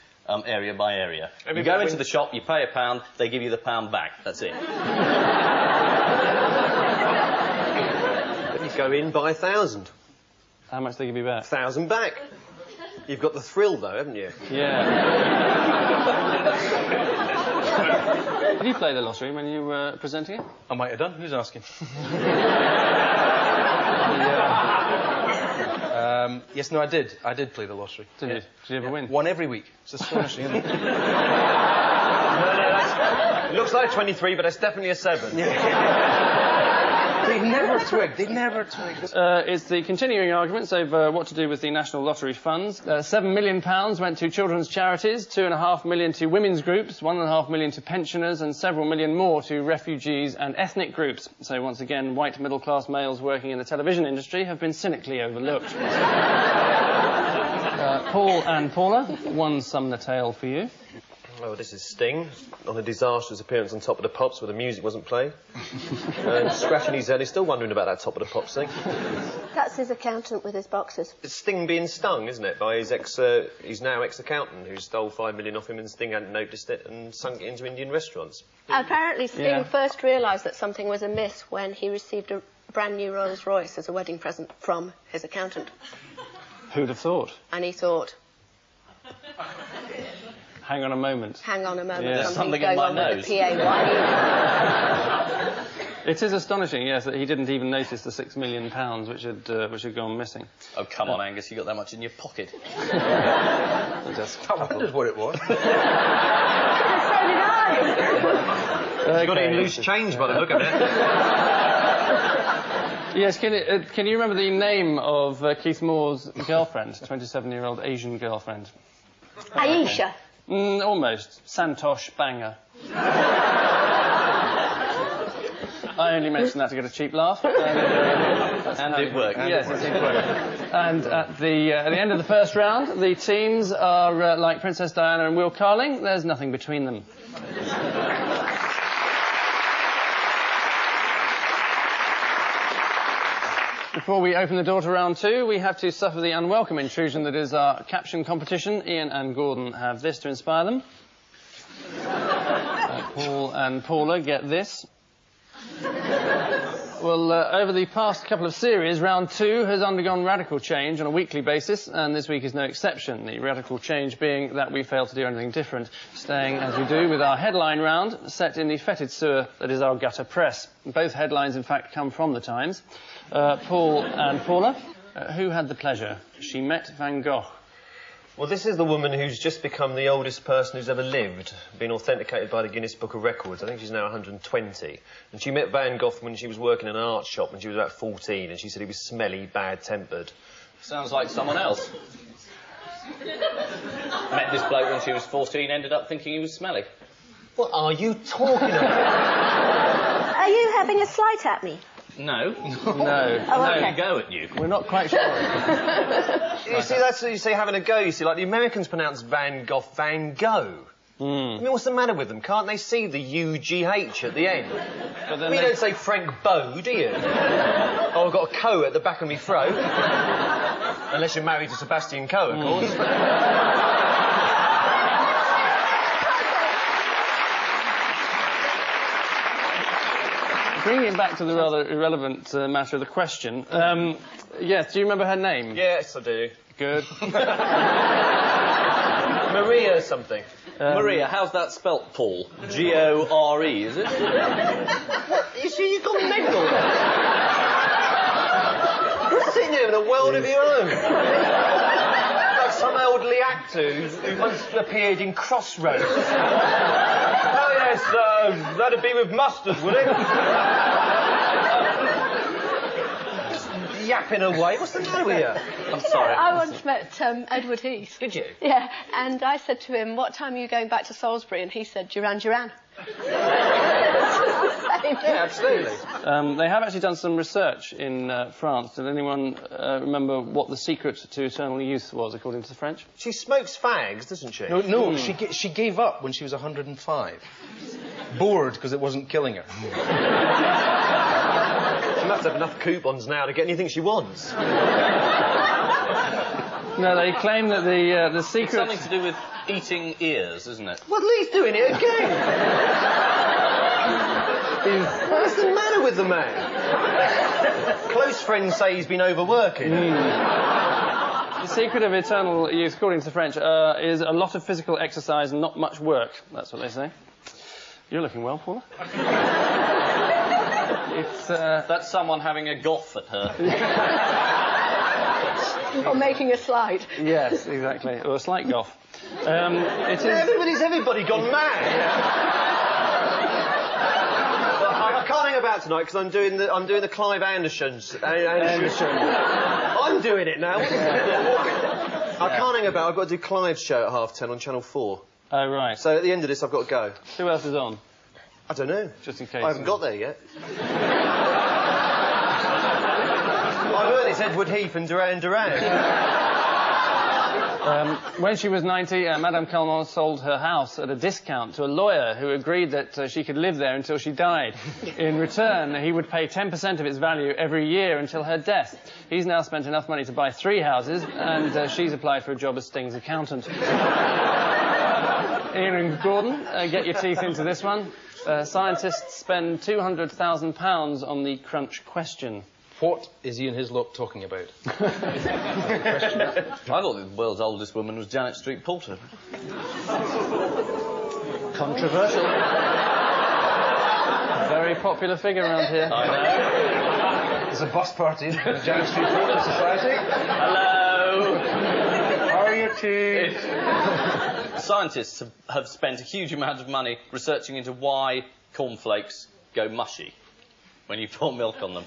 area by area. You go into the shop, you pay £1, they give you the £1 back. That's it. You go in, buy 1,000. How much they give you back? 1,000 back. You've got the thrill, though, haven't you? Yeah. Did you play the lottery when you were presenting it? I might have done. Who's asking? Yes, no, I did. I did play the lottery. Did you? Did you ever win? Won every week. It's astonishing, isn't it? It looks like 23, but it's definitely a 7. They've never twigged. It's the continuing arguments over what to do with the National Lottery funds. £7 million went to children's charities, £2.5 million to women's groups, £1.5 million to pensioners, and several million more to refugees and ethnic groups. So once again, white middle-class males working in the television industry have been cynically overlooked. Paul and Paula, one Sumner tale for you. Oh, this is Sting on a disastrous appearance on Top of the Pops where the music wasn't playing. Scratching his head, he's still wondering about that Top of the Pops thing. That's his accountant with his boxes. It's Sting being stung, isn't it, by his he's now ex-accountant who stole $5 million off him and Sting hadn't noticed it and sunk it into Indian restaurants. Apparently Sting first realised that something was amiss when he received a brand new Rolls Royce as a wedding present from his accountant. Who'd have thought? And he thought... Hang on a moment. Hang on a moment. Yeah. Something's Something in going my on nose. with the PAYE. It is astonishing, yes, that he didn't even notice the £6 million which had gone missing. Oh, come on, Angus, you got that much in your pocket. Just I wondered what it was. So did I. You've got it in loose change by the look of it. Yes, can you remember the name of Keith Moore's girlfriend, 27-year-old Asian girlfriend? Aisha. Almost. Santosh Banger. I only mentioned that to get a cheap laugh. And it worked. Yes, it did work. And at the end of the first round, the teams are like Princess Diana and Will Carling. There's nothing between them. before we open the door to round 2, we have to suffer the unwelcome intrusion that is our caption competition. Ian and Gordon have this to inspire them. Paul and Paula get this. Well, over the past couple of series, round 2 has undergone radical change on a weekly basis, and this week is no exception. The radical change being that we fail to do anything different, staying as we do with our headline round, set in the fetid sewer that is our gutter press. Both headlines, in fact, come from the Times. Paul and Paula, who had the pleasure? She met Van Gogh. Well, this is the woman who's just become the oldest person who's ever lived, been authenticated by the Guinness Book of Records. I think she's now 120. And she met Van Gogh when she was working in an art shop when she was about 14, and she said he was smelly, bad-tempered. Sounds like someone else. Met this bloke when she was 14, ended up thinking he was smelly. What are you talking about? Are you having a slight at me? No. No. Oh, okay. Go at you. We're not quite sure. You see, that's what you say, having a go. You see, like the Americans pronounce Van Gogh Van Gogh. I mean, what's the matter with them? Can't they see the U-G-H at the end? But then You don't say Frank Bow, do you? Oh, I've got a co at the back of my throat. Unless you're married to Sebastian Coe, of course. Bringing it back to the rather irrelevant matter of the question, yes, do you remember her name? Yes, I do. Good. Maria something. Maria, how's that spelt, Paul? G-O-R-E, is it? What? You see, you've gone mental. You're sitting there in a world of your own. Like some elderly actor who once appeared in Crossroads. Oh, yes, that'd be with mustard, would it? Yapping away. What's the matter with you? I'm sorry. I once met Edward Heath. Did you? Yeah, and I said to him, what time are you going back to Salisbury? And he said, Duran Duran. Yeah, absolutely. They have actually done some research in France. Did anyone remember what the secret to eternal youth was, according to the French? She smokes fags, doesn't she? No, she gave up when she was 105. Bored because it wasn't killing her. She must have enough coupons now to get anything she wants. No, they claim that the secret... Something to do with eating ears, isn't it? Well, Lee's doing it again. What's the matter with the man? Close friends say he's been overworking. The secret of eternal youth, according to the French, is a lot of physical exercise and not much work. That's what they say. You're looking well, Paula. That's someone having a goff at her. Or making a slide. Yes, exactly. Or a slight goff. It is... Everybody gone mad. I can't hang about tonight because I'm doing the Clive Anderson. I'm doing it now. I can't hang about. I've got to do Clive's show at 10:30 on Channel 4. Oh, right. So at the end of this, I've got to go. Who else is on? I don't know. Just in case. I haven't got there yet. I've heard it's Edward Heath and Duran Duran. When she was 90, Madame Calment sold her house at a discount to a lawyer who agreed that she could live there until she died. In return, he would pay 10% of its value every year until her death. He's now spent enough money to buy 3 houses, and she's applied for a job as Sting's accountant. Ian and Gordon, get your teeth into this one. Scientists spend £200,000 on the crunch question. What is Ian Hislop talking about? I thought the world's oldest woman was Janet Street Porter. Controversial. Very popular figure around here. I know. It's a bus party in the Janet Street Porter Society. Hello. How are your teeth? Scientists have spent a huge amount of money researching into why cornflakes go mushy when you pour milk on them.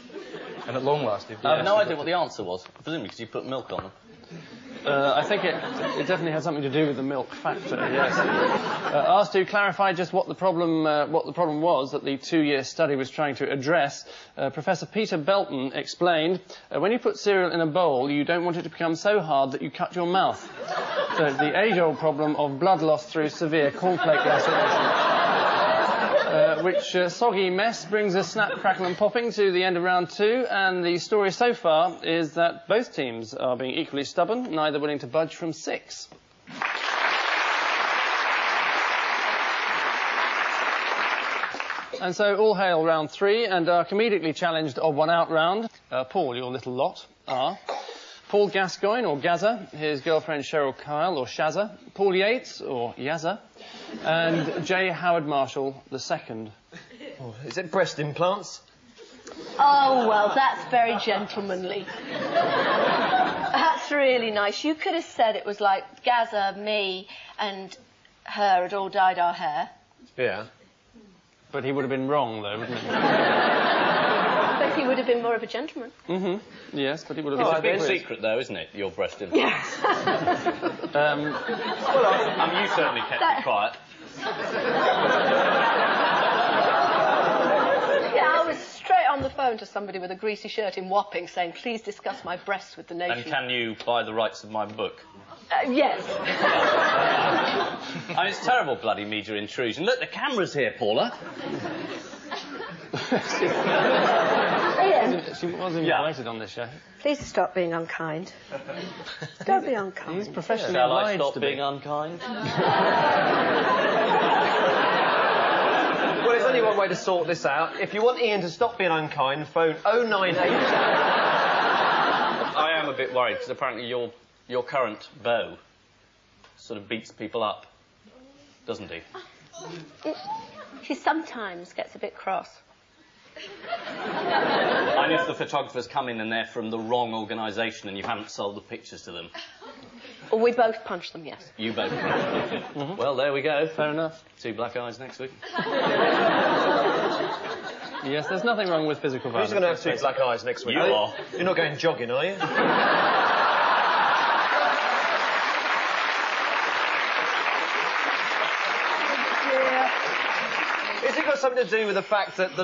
And at long last, I have no idea what the answer was, presumably because you put milk on them. I think it definitely had something to do with the milk factor, yes. Asked to clarify just what the problem was that the 2-year study was trying to address, Professor Peter Belton explained, when you put cereal in a bowl, you don't want it to become so hard that you cut your mouth. So the age-old problem of blood loss through severe cornflake laceration. which soggy mess brings us snap, crackle and popping to the end of round 2, and the story so far is that both teams are being equally stubborn, neither willing to budge from 6. And so all hail round 3 and our comedically challenged odd one out round. Paul, your little lot are Paul Gascoigne, or Gazza, his girlfriend Cheryl Kyle, or Shazza, Paul Yates, or Yazza, and J. Howard Marshall II. Oh, is it breast implants? Oh, well, that's very gentlemanly. That's really nice. You could have said it was like Gazza, me, and her had all dyed our hair. Yeah. But he would have been wrong, though, wouldn't he? But he would have been more of a gentleman. Mm-hmm. Yes, but he would have It's been... a big secret, though, isn't it, your breast implant? Yes. I mean, you certainly kept it quiet. Yeah, I was straight on the phone to somebody with a greasy shirt in Wapping saying, please discuss my breasts with the nation. And can you buy the rights of my book? Yes. I mean, it's terrible bloody media intrusion. Look, the camera's here, Paula. Ian, She wasn't invited on this show. please stop being unkind. Don't be unkind. He's professionally Shall I obliged stop to being be. unkind? Well, there's only one way to sort this out. If you want Ian to stop being unkind, phone 098... I am a bit worried, because apparently your current beau sort of beats people up, doesn't he? He sometimes gets a bit cross. And if the photographers come in and they're from the wrong organisation and you haven't sold the pictures to them, Well, we both punch them, yes. you both. Well, there we go. Fair enough. 2 black eyes next week. Yes, there's nothing wrong with physical violence. Who's going to have 2 black eyes next week? You are. You're not going jogging, are you? Has it got something to do with the fact that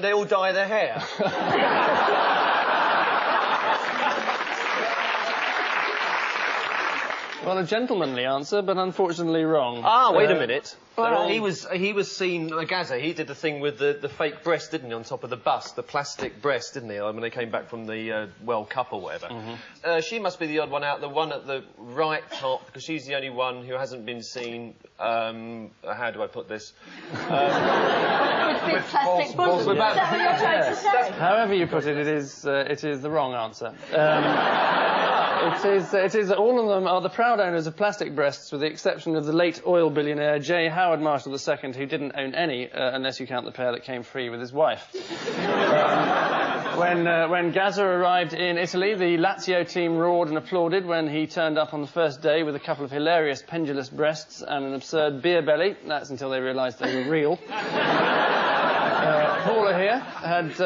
they all dye their hair? Well, a gentlemanly answer, but unfortunately wrong. Ah, wait a minute. all- He was seen, Gazza, he did the thing with the fake breast, didn't he, on top of the bus, the plastic breast, didn't he, when they came back from the World Cup or whatever. She must be the odd one out, the one at the right top, because she's the only one who hasn't been seen, how do I put this? With plastic balls. Is that what you're trying to say? However you put it, it is the wrong answer. It is. All of them are the proud owners of plastic breasts, with the exception of the late oil billionaire J. Howard Marshall II, who didn't own any, unless you count the pair that came free with his wife. When Gazza arrived in Italy, the Lazio team roared and applauded when he turned up on the first day with a couple of hilarious pendulous breasts and an absurd beer belly. That's until they realised they were real. Paula here had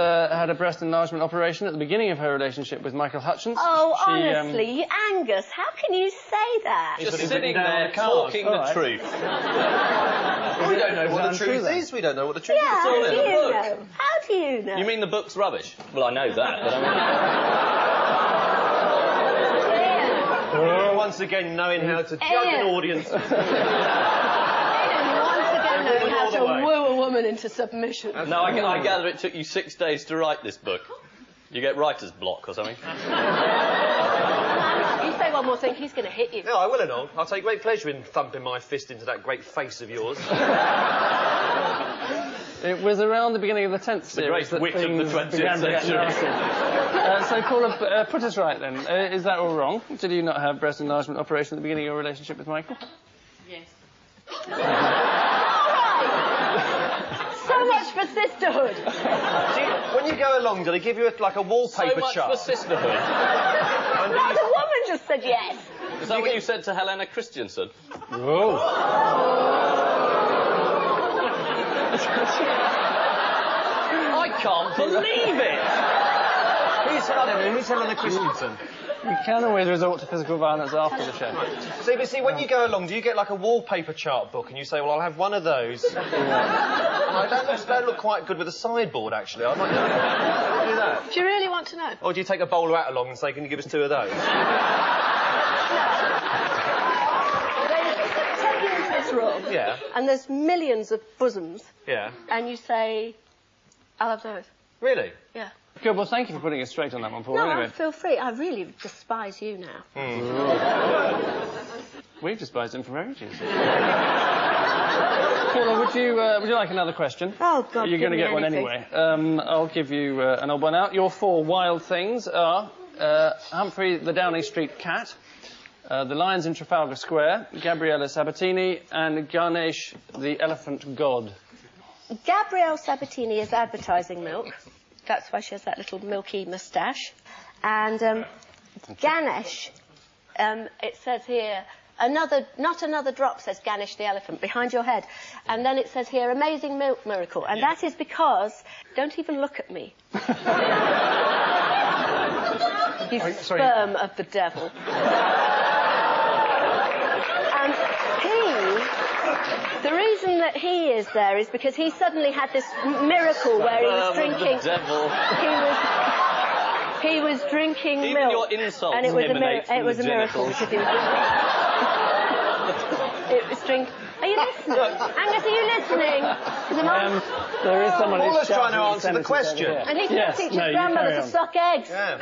a breast enlargement operation at the beginning of her relationship with Michael Hutchins. Oh, She, honestly, Angus, how can you say that? Just It's sitting written down on there the card. talking All the right. truth. We don't know what the truth then? is. We don't know what the truth Yeah, is. how all do in the you book. know? How do you know? You mean the book's rubbish? Well, I know that, but I mean... Once again, knowing how to judge an audience. Once again, knowing how to woo a woman into submission. No, I gather it took you 6 days to write this book. You get writer's block or something? You say one more thing, he's going to hit you. No, I will and all. I'll take great pleasure in thumping my fist into that great face of yours. It was around the beginning of the 10th series great wit of the things 20th began to get century. nasty. So, Paula, put us right then. Is that all wrong? Did you not have breast enlargement operation at the beginning of your relationship with Michael? Yes. So much for sisterhood. When you go along, do they give you a wallpaper So much chart? for sisterhood. No, the woman just said yes. Is that what you said to Helena Christensen? I can't believe it! Who's Helena Christensen? You can always resort to physical violence after the show. See, when you go along, do you get like a wallpaper chart book and you say, well, I'll have one of those? That look quite good with a sideboard, actually. I might do that. Do you really want to know? Or do you take a bowler hat along and say, can you give us 2 of those? bathroom. Yeah. And there's millions of bosoms. Yeah. And you say, I'll have those. Really? Yeah. Good, well, thank you for putting us straight on that one, Paul. No, Anyway, feel free. I really despise you now. we've despised him for ages. Paula, would you like another question? Oh, God, You're going to give get me one anything. anyway. I'll give you an odd one out. Your 4 wild things are Humphrey the Downing Street cat, the lions in Trafalgar Square, Gabriella Sabatini, and Ganesh the elephant god. Gabrielle Sabatini is advertising milk. That's why she has that little milky moustache. And Ganesh, it says here, not another drop, says Ganesh the elephant, behind your head. And then it says here, amazing milk miracle. And that is because, don't even look at me. You sperm of the devil. And the reason that he is there is because he suddenly had this miracle where he was drinking... The devil. He was drinking Even milk. your insults And it was emanate from it was the a miracle genitals. because he was it was drink. Are you listening? Angus, are you listening? There is someone who's Paula's trying to shouting answer the sentences over question. here. And he Yes, can teach no, his you grandmother carry to on. suck eggs. Yeah.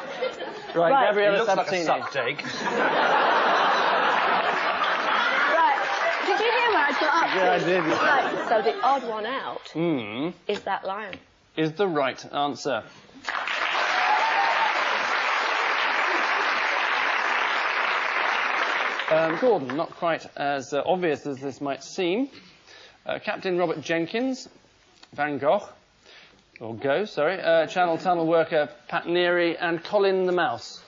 Right, Right. Gabriella It looks like a Sabatini. sucked egg. Right. Did you hear what I got up to? Yeah, I did. Right. So the odd one out is that lion. Is the right answer. Gordon, not quite as obvious as this might seem. Captain Robert Jenkins, Van Gogh, or Go, sorry, Channel Tunnel worker Pat Neary, and Colin the Mouse.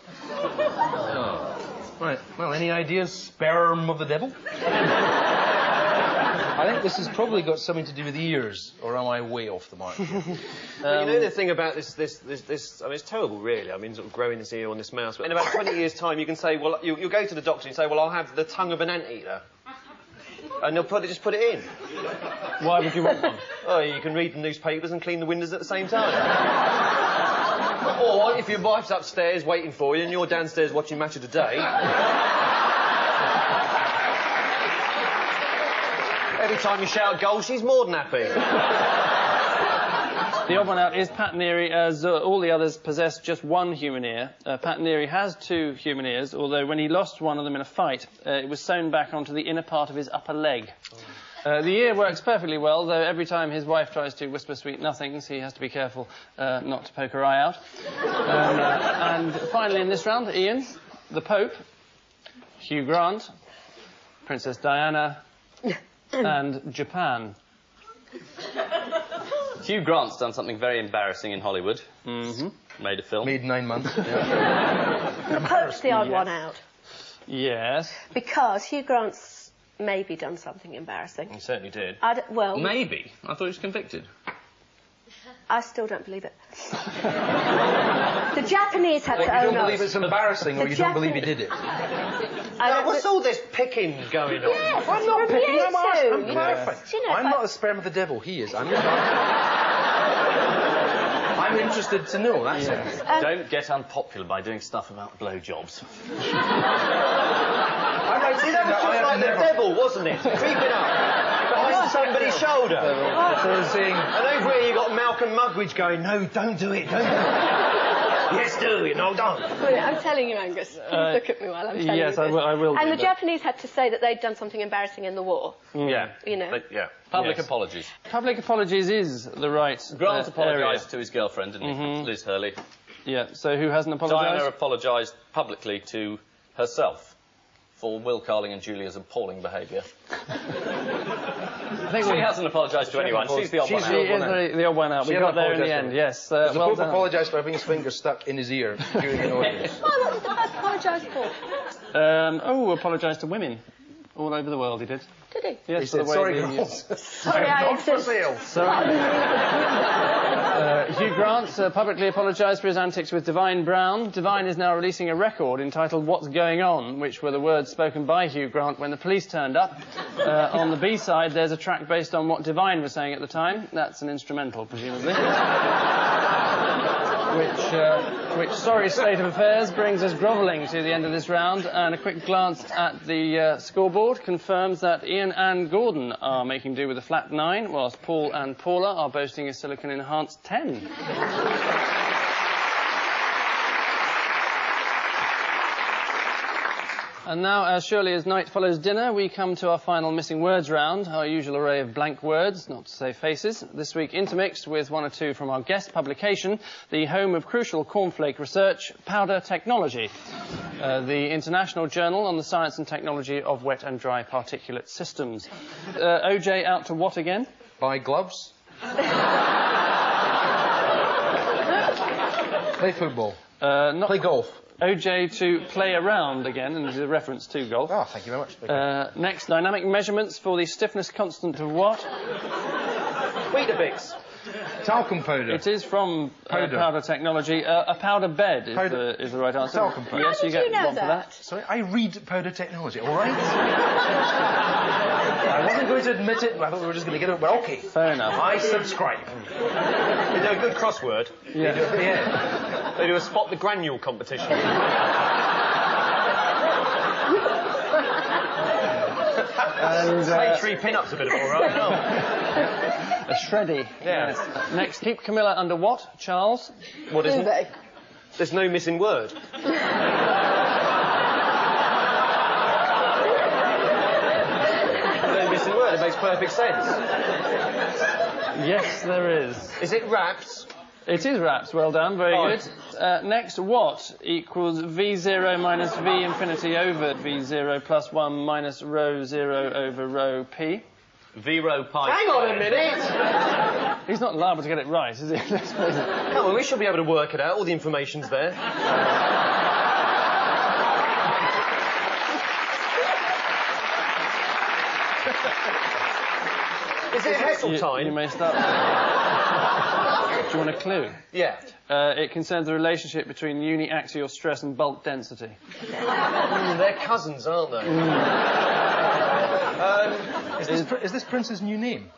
Right. Well, any ideas? Sperm of the devil? I think this has probably got something to do with ears, or am I way off the mark here? Well, you know the thing about this, I mean, it's terrible, really. I mean, sort of growing this ear on this mouse. But in about 20 years' time, you can say, well, you'll go to the doctor and say, well, I'll have the tongue of an anteater. And they'll just put it in. Why would you want one? Oh, you can read the newspapers and clean the windows at the same time. Or if your wife's upstairs waiting for you and you're downstairs watching Match of the Day... Every time you shout goal, she's more than happy. The odd one out is Pat Neary, as all the others possess just one human ear. Pat Neary has 2 human ears, although when he lost one of them in a fight, it was sewn back onto the inner part of his upper leg. The ear works perfectly well, though every time his wife tries to whisper sweet nothings, he has to be careful not to poke her eye out. And finally in this round, Ian, the Pope, Hugh Grant, Princess Diana, and Japan. Hugh Grant's done something very embarrassing in Hollywood. Made a film. Made 9 months. Yeah. The Pope's the odd one out. Yes. Because Hugh Grant's maybe done something embarrassing. He certainly did. Well, Maybe. I thought he was convicted. I still don't believe it. The Japanese had to You own don't up. believe it's embarrassing, or The you don't believe he Japanese- did it? What's all this picking going on? Yes, I'm not from picking, you I'm two. perfect. You know, I'm but- not the sperm of the devil, he is. I'm interested to know, that's it. Don't get unpopular by doing stuff about blowjobs. See, that was just like the devil, wasn't it? Creeping up behind somebody's shoulder. And over here you got Malcolm Muggeridge going, no, don't do it, don't do it. Yes, do it, no, don't. I'm telling you, Angus. Please look at me while I'm telling yes, you this. I will And do the that. Japanese had to say that they'd done something embarrassing in the war. Yeah. You know. Yeah. Public Yes. apologies. Public apologies is the right Grant area. apologised to his girlfriend, didn't he? Liz Hurley. Yeah, so who hasn't Diana apologised? apologised publicly to herself for Will Carling and Julia's appalling behaviour. I think She hasn't apologised to anyone. She's the odd one She out. is the odd one out. We She got there in the apologised end, to yes. The Well Pope done. apologised for having his finger stuck in his ear during an audience. Why? What did the Pope apologise for? Apologised to women all over the world, he did. Did he? Yes, He for the said, way sorry, the- girls. Sorry, I Not for insist. sale. Hugh Grant publicly apologised for his antics with Divine Brown. Divine is now releasing a record entitled What's Going On, which were the words spoken by Hugh Grant when the police turned up. On the B-side, there's a track based on what Divine was saying at the time. That's an instrumental, presumably. which sorry state of affairs brings us grovelling to the end of this round, and a quick glance at the scoreboard confirms that Ian and Gordon are making do with a flat 9, whilst Paul and Paula are boasting a silicon-enhanced 10. And now, as surely as night follows dinner, we come to our final missing words round, our usual array of blank words, not to say faces. This week intermixed with 1 or 2 from our guest publication, the home of crucial cornflake research, Powder Technology, the international journal on the science and technology of wet and dry particulate systems. OJ out to what again? Buy gloves. Play football. Play golf. OJ to play around again, and there's a reference to golf. Oh, thank you very much. Next, dynamic measurements for the stiffness constant of what? Weetabix. Talcum powder. It is from Powder Technology. A powder bed is the right answer. Talcum powder. Yes, you get one for that. Sorry, I read Powder Technology, all right? I wasn't going to admit it, but I thought we were just going to get it. But OK. Fair enough. I subscribe. They do a good crossword. Yeah. They do a spot the granule competition. And Play 3 pin-ups a bit of all right. a shreddy. Yeah. Yes. Next, keep Camilla under what, Charles? What isn't it? There's no missing word. No missing word. It makes perfect sense. Yes, there is. Is it wraps? It is wraps. Well done. Very good. Next, what equals V0 minus V infinity over V0 plus 1 minus rho 0 over rho P? V-rho pi. Hang on a minute! He's not liable to get it right, is he? Come on, we should be able to work it out. All the information's there. Is it Heseltine? You may start. Do you want a clue? Yeah. It concerns the relationship between uniaxial stress and bulk density. They're cousins, aren't they? Is this Prince's new name?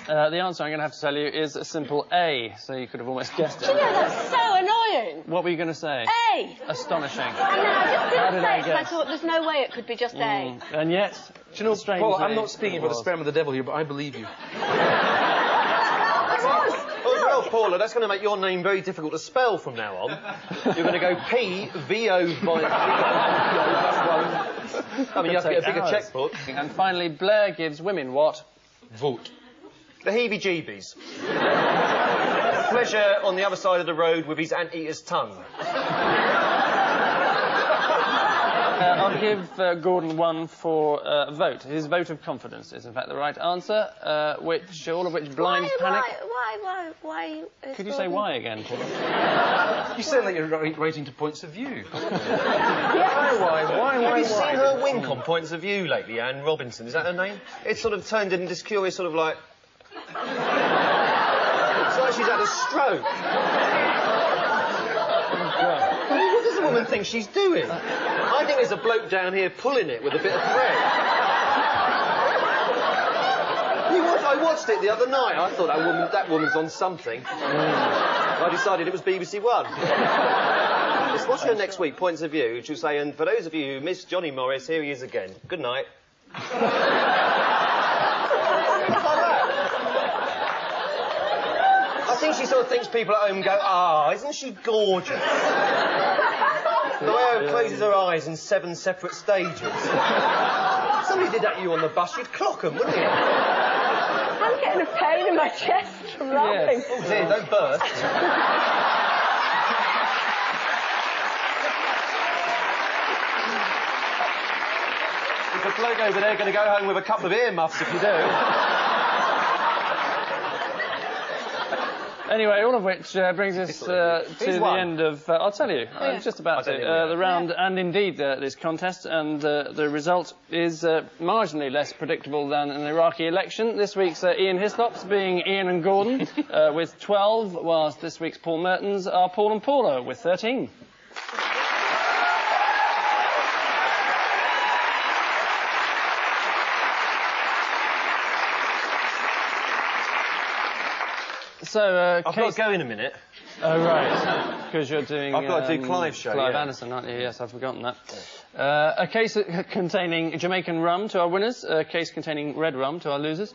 The answer I'm going to have to tell you is a simple A, so you could have almost guessed it. Do you know, that's so annoying. What were you going to say? A. Astonishing. And then I just How didn't did say I it 'cause I guess? thought there's no way it could be just A. And yet, Do you know, strangely, Paul, I'm not speaking it for the was. sperm of the devil here, but I believe you. Well, Paula, that's going to make your name very difficult to spell from now on. You're going to go P-V-O by... I mean, you have to get a bigger checkbook. And finally, Blair gives women what? Vote. The heebie-jeebies. Pleasure on the other side of the road with his anteater's tongue. I'll give Gordon 1 for vote. His vote of confidence is, in fact, the right answer, all of which blinds panic. Why? Could you say why again, Paul? You sound like you're writing to points of view. Why? Have you seen her wink on Points of View lately, Anne Robinson? Is that her name? It's sort of turned into this curious sort of like... It's like she's had a stroke. What does the woman think she's doing? I think there's a bloke down here pulling it with a bit of thread. I watched it the other night. I thought that woman's on something. I decided it was BBC One. Let's watch her next week, Points of View. She'll say, and for those of you who miss Johnny Morris, here he is again. Good night. I think she sort of thinks people at home go, isn't she gorgeous? The way her closes her eyes in 7 separate stages. Somebody did that to you on the bus, you'd clock them, wouldn't you? I'm getting a pain in my chest from laughing. Yes. Oh dear, don't burst. There's a bloke over there going to go home with a couple of earmuffs if you do. Anyway, all of which brings us to the end of... I'll tell you, just about the round and indeed this contest, and the result is marginally less predictable than an Iraqi election. This week's Ian Hislop's being Ian and Gordon with 12, whilst this week's Paul Mertens are Paul and Paula with 13. So, I've got to go in a minute. Oh, right. Because you're doing... I've got to do Clive's show, Clive yeah. Anderson, aren't you? Yes, I've forgotten that. A case containing Jamaican rum to our winners. A case containing red rum to our losers.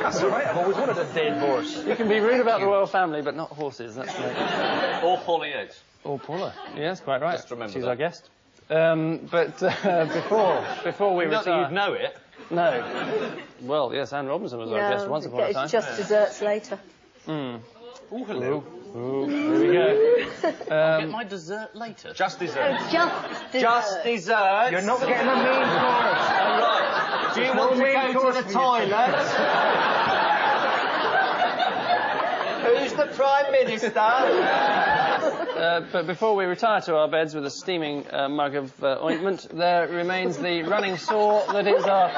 That's all right. I've always wanted a dead horse. You can be rude about the royal family, but not horses. That's right. Or Paula Yates. Or Paula. Yes, quite right. Just remember She's that. our guest. Before we Not retire... that you'd know it. No. Well, yes, Anne Robinson was our guest once upon a time. It's just desserts later. Oh, hello. Oh, here we go. Get my dessert later. Just dessert. Just dessert. Just dessert. You're not getting a main course. Right. Do you want to go to the toilet? Who's the Prime Minister? But before we retire to our beds with a steaming mug of ointment, there remains the running saw that is our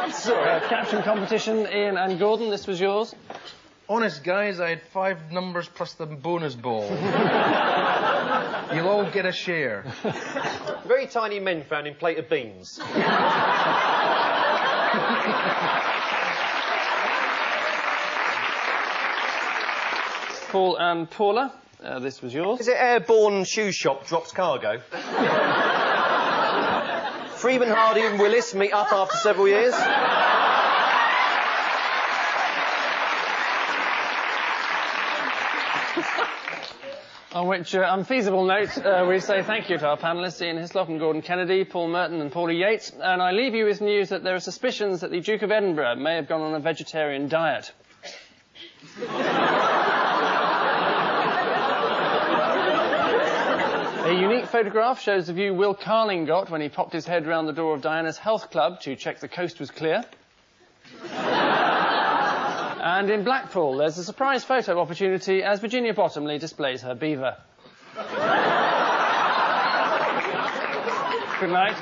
caption competition. Ian and Gordon, this was yours. Honest, guys, I had 5 numbers plus the bonus ball. You'll all get a share. Very tiny men found in plate of beans. Paul and Paula, this was yours. Is it Airborne Shoe Shop drops cargo? Freeman, Hardy and Willis meet up after several years. On which unfeasible note, we say thank you to our panellists, Ian Hislop and Gordon Kennedy, Paul Merton and Paula Yates, and I leave you with news that there are suspicions that the Duke of Edinburgh may have gone on a vegetarian diet. A unique photograph shows the view Will Carling got when he popped his head round the door of Diana's health club to check the coast was clear. And in Blackpool, there's a surprise photo opportunity as Virginia Bottomley displays her beaver. Good night.